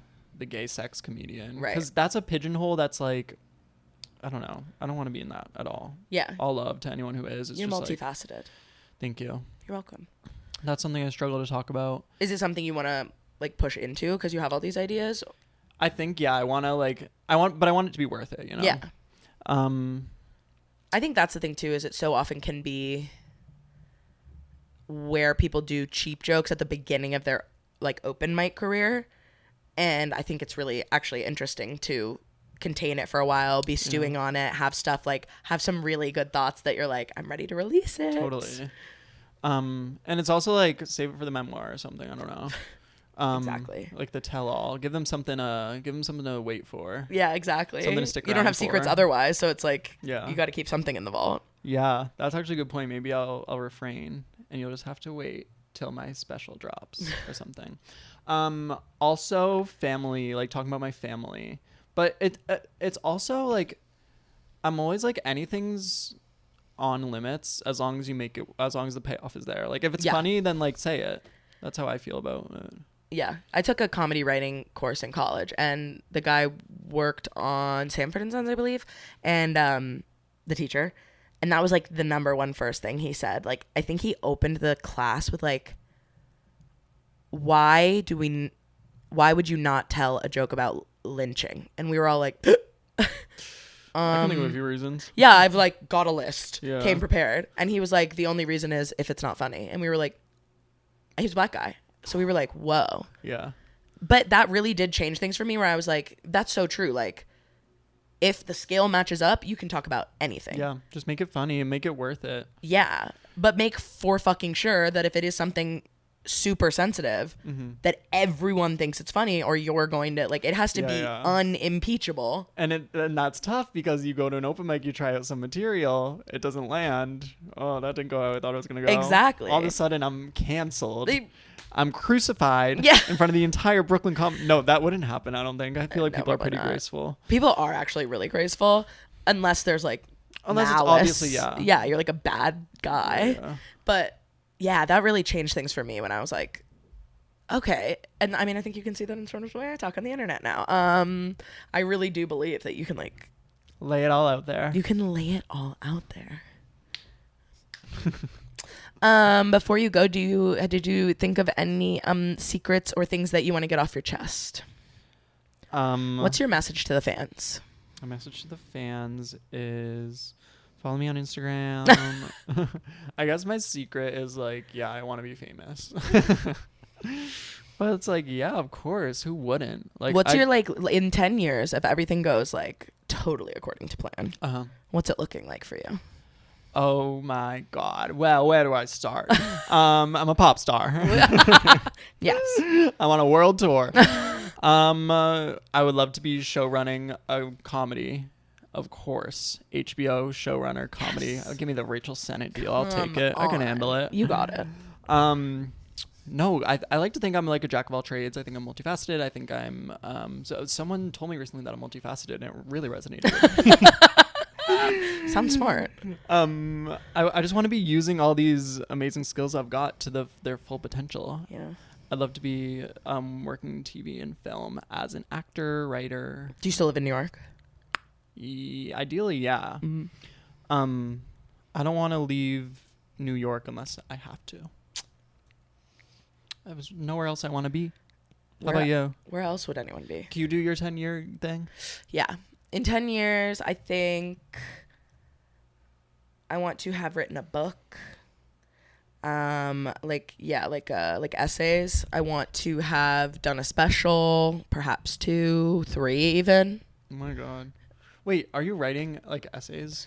Speaker 2: gay sex comedian.
Speaker 1: Right.
Speaker 2: Because that's a pigeonhole that's like, I don't know. I don't want to be in that at all.
Speaker 1: Yeah.
Speaker 2: All love to anyone who is.
Speaker 1: You're
Speaker 2: just
Speaker 1: multifaceted.
Speaker 2: Like, thank you.
Speaker 1: You're welcome.
Speaker 2: That's something I struggle to talk about.
Speaker 1: Is it something you want to like push into because you have all these ideas?
Speaker 2: I think, I want it to be worth it, you know?
Speaker 1: Yeah. I think that's the thing too, is it so often can be where people do cheap jokes at the beginning of their like open mic career. And I think it's really actually interesting to contain it for a while, be stewing on it, have some really good thoughts that you're like, I'm ready to release it.
Speaker 2: Totally. And it's also like, save it for the memoir or something. I don't know.
Speaker 1: Exactly.
Speaker 2: Like the tell-all. Give them something to wait for.
Speaker 1: Yeah, exactly.
Speaker 2: Something to stick around.
Speaker 1: You don't have secrets otherwise, so it's like, you got to keep something in the vault.
Speaker 2: Yeah, that's actually a good point. Maybe I'll refrain, and you'll just have to wait till my special drops or something. Also family, like talking about my family, but it's also like, I'm always like, anything's on limits as long as the payoff is there. Like if it's funny, then like say it. That's how I feel about it.
Speaker 1: Yeah. I took a comedy writing course in college, and the guy worked on Sanford & Sons, I believe, and the teacher. And that was like the number one first thing he said. Like, I think he opened the class with like, why would you not tell a joke about lynching? And we were all like,
Speaker 2: I can think of a few reasons.
Speaker 1: Yeah, I've like got a list.
Speaker 2: Yeah.
Speaker 1: Came prepared. And he was like, the only reason is if it's not funny. And we were like, he's a black guy. So we were like, whoa.
Speaker 2: Yeah.
Speaker 1: But that really did change things for me, where I was like, that's so true. Like, if the scale matches up, you can talk about anything.
Speaker 2: Yeah, just make it funny and make it worth it.
Speaker 1: Yeah, but make for fucking sure that if it is something super sensitive, that everyone thinks it's funny, or you're going to like, it has to be unimpeachable.
Speaker 2: And that's tough because you go to an open mic, you try out some material, it doesn't land. Oh, that didn't go how I thought it was gonna go.
Speaker 1: Exactly.
Speaker 2: All of a sudden, I'm canceled. I'm crucified in front of the entire Brooklyn No, that wouldn't happen. I don't think. I feel like people are pretty graceful.
Speaker 1: People are actually really graceful, unless there's like
Speaker 2: malice. It's obviously
Speaker 1: yeah, you're like a bad guy. Yeah. But yeah, that really changed things for me when I was like, okay. And I mean, I think you can see that in sort of the way I talk on the internet now. I really do believe that you can like
Speaker 2: lay it all out there.
Speaker 1: You can lay it all out there. Before you go, did you think of any secrets or things that you want to get off your chest? What's your message to the fans?
Speaker 2: My message to the fans is follow me on Instagram. I guess my secret is like, yeah, I want to be famous. But it's like, yeah, of course, who wouldn't? Like,
Speaker 1: what's your like in 10 years if everything goes like totally according to plan? What's it looking like for you?
Speaker 2: Oh my God. Well, where do I start? I'm a pop star.
Speaker 1: Yes.
Speaker 2: I'm on a world tour. I would love to be show running a comedy. Of course. HBO showrunner comedy. Yes. Give me the Rachel Sennett deal. I'll take it. I can handle it.
Speaker 1: You got it.
Speaker 2: No, I like to think I'm like a jack of all trades. I think I'm multifaceted. I think I'm so someone told me recently that I'm multifaceted and it really resonated with me.
Speaker 1: Sounds smart.
Speaker 2: I just want to be using all these amazing skills I've got to their full potential.
Speaker 1: Yeah.
Speaker 2: I'd love to be working TV and film as an actor, writer.
Speaker 1: Do you still live in New York?
Speaker 2: Ideally, yeah. Mm-hmm. I don't want to leave New York unless I have to. There's nowhere else I want to be. How about you?
Speaker 1: Where else would anyone be?
Speaker 2: Can you do your 10-year thing?
Speaker 1: Yeah. In 10 years, I think I want to have written a book. Like essays. I want to have done a special, perhaps 2, 3 even.
Speaker 2: Oh my God. Wait, are you writing like essays?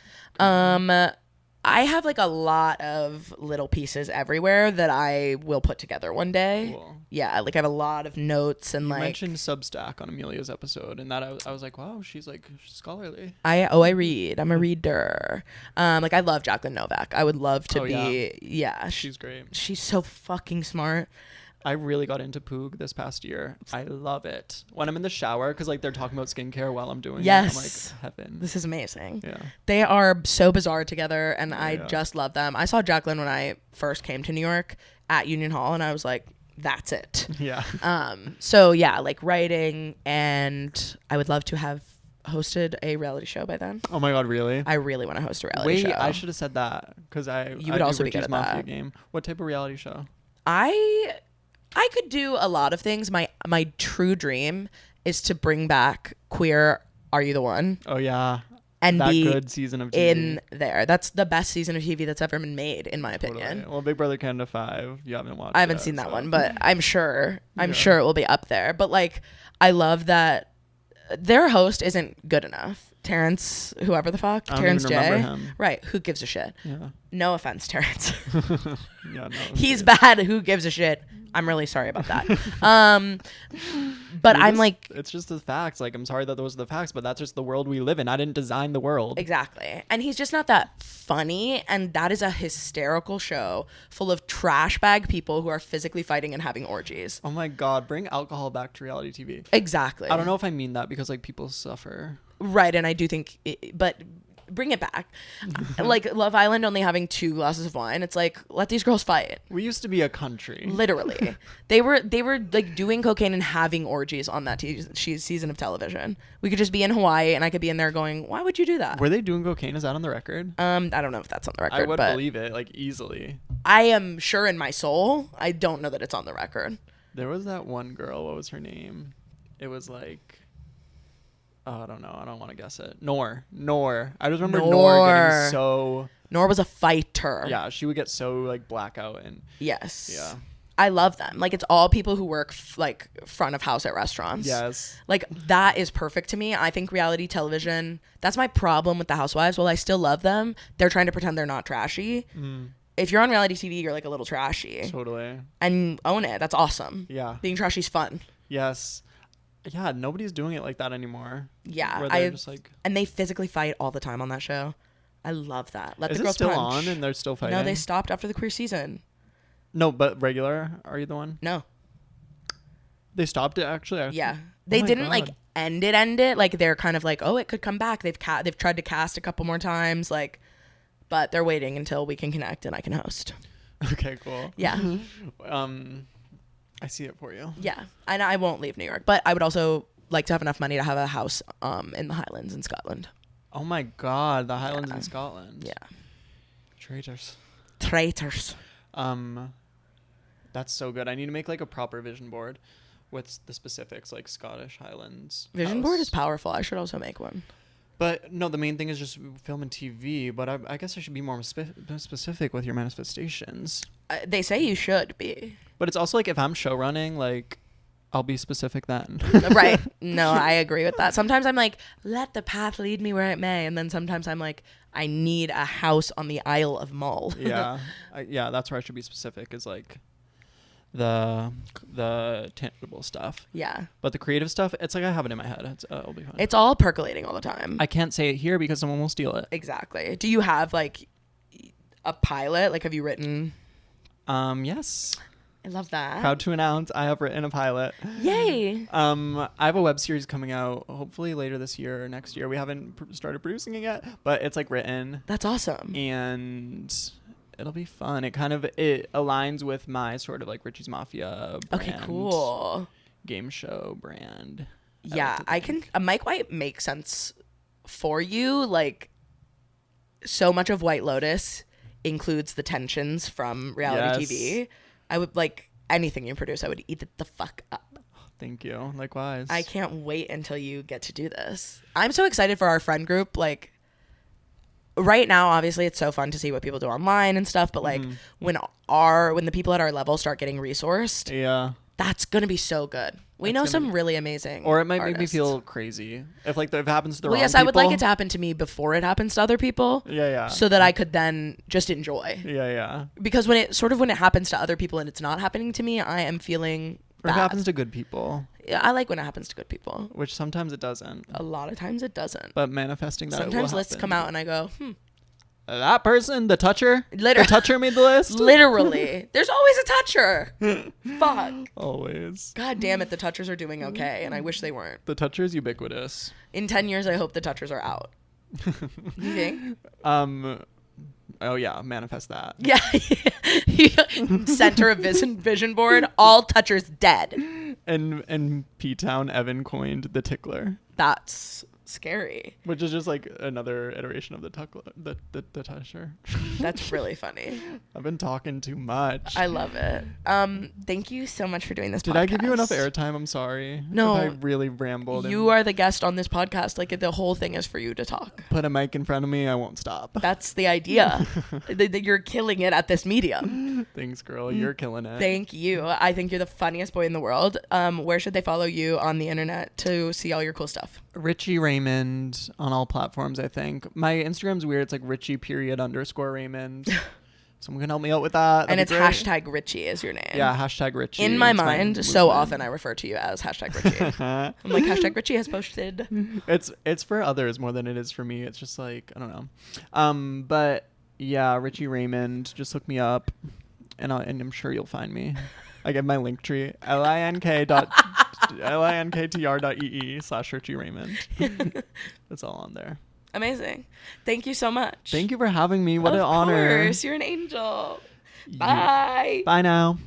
Speaker 1: I have like a lot of little pieces everywhere that I will put together one day.
Speaker 2: Cool.
Speaker 1: Yeah, like I have a lot of notes and
Speaker 2: you
Speaker 1: like
Speaker 2: mentioned Substack on Amelia's episode, and that I was like, wow, she's like scholarly.
Speaker 1: I read. I'm a reader. Like I love Jacqueline Novak. I would love to be. Yeah,
Speaker 2: she's great.
Speaker 1: She's so fucking smart.
Speaker 2: I really got into PrEGOT this past year. I love it. When I'm in the shower, because like they're talking about skincare while I'm doing it. I'm like, heaven.
Speaker 1: This is amazing.
Speaker 2: Yeah.
Speaker 1: They are so bizarre together, and I just love them. I saw Jacqueline when I first came to New York at Union Hall, and I was like, that's it.
Speaker 2: Yeah.
Speaker 1: So yeah, like writing, and I would love to have hosted a reality show by then.
Speaker 2: Oh my God, really?
Speaker 1: I really want to host a reality show.
Speaker 2: Wait, I should have said that because
Speaker 1: you would also be good at
Speaker 2: Mafia
Speaker 1: that.
Speaker 2: Game. What type of reality show?
Speaker 1: I could do a lot of things. My true dream is to bring back Queer Are You the One?
Speaker 2: Oh yeah.
Speaker 1: And
Speaker 2: that
Speaker 1: be
Speaker 2: good season of TV.
Speaker 1: In there. That's the best season of TV that's ever been made, in my opinion.
Speaker 2: Totally. Well, Big Brother Canada 5, you haven't watched.
Speaker 1: I haven't seen that one, but I'm sure it will be up there. But like, I love that their host isn't good enough. Terrence, whoever the fuck, Terrence J. Right? Who gives a shit?
Speaker 2: Yeah.
Speaker 1: No offense, Terrence.
Speaker 2: Yeah, no.
Speaker 1: He's bad. Who gives a shit? I'm really sorry about that. But I'm like,
Speaker 2: it's just the facts. Like, I'm sorry that those are the facts, but that's just the world we live in. I didn't design the world.
Speaker 1: Exactly. And he's just not that funny. And that is a hysterical show full of trash bag people who are physically fighting and having orgies.
Speaker 2: Oh my God. Bring alcohol back to reality TV.
Speaker 1: Exactly.
Speaker 2: I don't know if I mean that because like people suffer.
Speaker 1: Right. And I do think, but bring it back. Like Love Island only having 2 glasses of wine. It's like, let these girls fight.
Speaker 2: We used to be a country.
Speaker 1: Literally. They were like doing cocaine and having orgies on that season of television. We could just be in Hawaii and I could be in there going, why would you do that?
Speaker 2: Were they doing cocaine? Is that on the record?
Speaker 1: I don't know if that's on the record.
Speaker 2: I would believe it, like, easily.
Speaker 1: I am sure in my soul. I don't know that it's on the record.
Speaker 2: There was that one girl. What was her name? It was like... Oh, I don't know. I don't want to guess it. Noor. I just remember Noor getting so...
Speaker 1: Noor was a fighter.
Speaker 2: Yeah, she would get so, like, blackout and...
Speaker 1: Yes.
Speaker 2: Yeah.
Speaker 1: I love them. Like, it's all people who work like front of house at restaurants.
Speaker 2: Yes.
Speaker 1: Like, that is perfect to me. I think reality television, that's my problem with the housewives. While I still love them, they're trying to pretend they're not trashy. If you're on reality TV, you're like a little trashy.
Speaker 2: Totally.
Speaker 1: And own it. That's awesome.
Speaker 2: Yeah.
Speaker 1: Being trashy is fun.
Speaker 2: Yes. Yeah, nobody's doing it like that anymore.
Speaker 1: Yeah.
Speaker 2: Where they're just like...
Speaker 1: And they physically fight all the time on that show. I love that. Let
Speaker 2: Is
Speaker 1: the
Speaker 2: it
Speaker 1: girls
Speaker 2: still
Speaker 1: punch.
Speaker 2: on and they're still fighting?
Speaker 1: No, they stopped after the queer season.
Speaker 2: No, but regular? Are you the one?
Speaker 1: No.
Speaker 2: They stopped it actually?
Speaker 1: Yeah. They didn't like end it. Like, they're kind of like, oh, it could come back. They've tried to cast a couple more times, like, but they're waiting until we can connect and I can host.
Speaker 2: Okay, cool.
Speaker 1: Yeah.
Speaker 2: I see it for you.
Speaker 1: Yeah. And I won't leave New York, but I would also like to have enough money to have a house in the Highlands in Scotland.
Speaker 2: Oh my God, the Highlands in Scotland.
Speaker 1: Yeah.
Speaker 2: Traitors. That's so good. I need to make like a proper vision board with the specifics, like Scottish Highlands.
Speaker 1: Vision board is powerful. I should also make one.
Speaker 2: But no, the main thing is just film and TV. But I guess I should be more specific with your manifestations.
Speaker 1: They say you should be.
Speaker 2: But it's also like if I'm show running, like I'll be specific then.
Speaker 1: Right. No, I agree with that. Sometimes I'm like, let the path lead me where it may. And then sometimes I'm like, I need a house on the Isle of Mull.
Speaker 2: Yeah. Yeah, that's where I should be specific is like the tangible stuff.
Speaker 1: Yeah.
Speaker 2: But the creative stuff, it's like I have it in my head. It'll be fine.
Speaker 1: It's all percolating all the time.
Speaker 2: I can't say it here because someone will steal it.
Speaker 1: Exactly. Do you have like a pilot? Like, have you written?
Speaker 2: Yes.
Speaker 1: I love that.
Speaker 2: Proud to announce I have written a pilot.
Speaker 1: Yay.
Speaker 2: I have a web series coming out hopefully later this year or next year. We haven't started producing it yet, but it's like written.
Speaker 1: That's awesome.
Speaker 2: And it'll be fun. It aligns with my sort of like Richie's Mafia brand.
Speaker 1: Okay, cool.
Speaker 2: Game show brand.
Speaker 1: Yeah, Mike White makes sense for you. Like, so much of White Lotus includes the tensions from reality TV. I would like anything you produce. I would eat it the fuck up.
Speaker 2: Thank you. Likewise.
Speaker 1: I can't wait until you get to do this. I'm so excited for our friend group. Like, right now, obviously, it's so fun to see what people do online and stuff. But like, when the people at our level start getting resourced,
Speaker 2: yeah,
Speaker 1: that's gonna be so good. We know some really amazing
Speaker 2: or it might
Speaker 1: artists.
Speaker 2: make me feel crazy if like if it happens to the wrong
Speaker 1: yes,
Speaker 2: people.
Speaker 1: I would like it to happen to me before it happens to other people.
Speaker 2: Yeah.
Speaker 1: So that I could then just enjoy.
Speaker 2: Yeah.
Speaker 1: Because when it happens to other people and it's not happening to me, I am feeling
Speaker 2: or
Speaker 1: bad.
Speaker 2: it happens to good people.
Speaker 1: Yeah, I like when it happens to good people.
Speaker 2: Which sometimes it doesn't.
Speaker 1: A lot of times it doesn't.
Speaker 2: But manifesting that
Speaker 1: sometimes lists come out and I go,
Speaker 2: that person, the toucher?
Speaker 1: Literally.
Speaker 2: The toucher made the list?
Speaker 1: Literally. There's always a toucher. Fuck.
Speaker 2: Always.
Speaker 1: God damn it, the touchers are doing okay, and I wish they weren't.
Speaker 2: The toucher is ubiquitous.
Speaker 1: In 10 years, I hope the touchers are out. You think?
Speaker 2: Oh, yeah. Manifest that.
Speaker 1: Yeah. Center of vision board, all touchers dead.
Speaker 2: And P-Town, Evan coined the tickler.
Speaker 1: That's scary.
Speaker 2: Which is just like another iteration of the toucher.
Speaker 1: That's really funny.
Speaker 2: I've been talking too much.
Speaker 1: I love it. Thank you so much for doing this podcast.
Speaker 2: Did I give you enough airtime? I'm sorry.
Speaker 1: No.
Speaker 2: If I really rambled.
Speaker 1: You are the guest on this podcast. Like, the whole thing is for you to talk.
Speaker 2: Put a mic in front of me. I won't stop.
Speaker 1: That's the idea. You're killing it at this medium.
Speaker 2: Thanks, girl. You're killing it.
Speaker 1: Thank you. I think you're the funniest boy in the world. Where should they follow you on the internet to see all your cool stuff?
Speaker 2: Richie Raymond on all platforms, I think. My Instagram's weird. It's like Richie_Raymond. Someone can help me out with that.
Speaker 1: And it's hashtag Richie is your name.
Speaker 2: Yeah, hashtag Richie.
Speaker 1: In my mind, so often I refer to you as hashtag Richie. I'm like, hashtag Richie has posted.
Speaker 2: It's for others more than it is for me. It's just like, I don't know. But yeah, Richie Raymond. Just look me up and I'm sure you'll find me. I get my link tree, linktr.ee/Richie Raymond. It's all on there.
Speaker 1: Amazing. Thank you so much.
Speaker 2: Thank you for having me. What an honor.
Speaker 1: Of course. You're an angel. Bye.
Speaker 2: Bye now.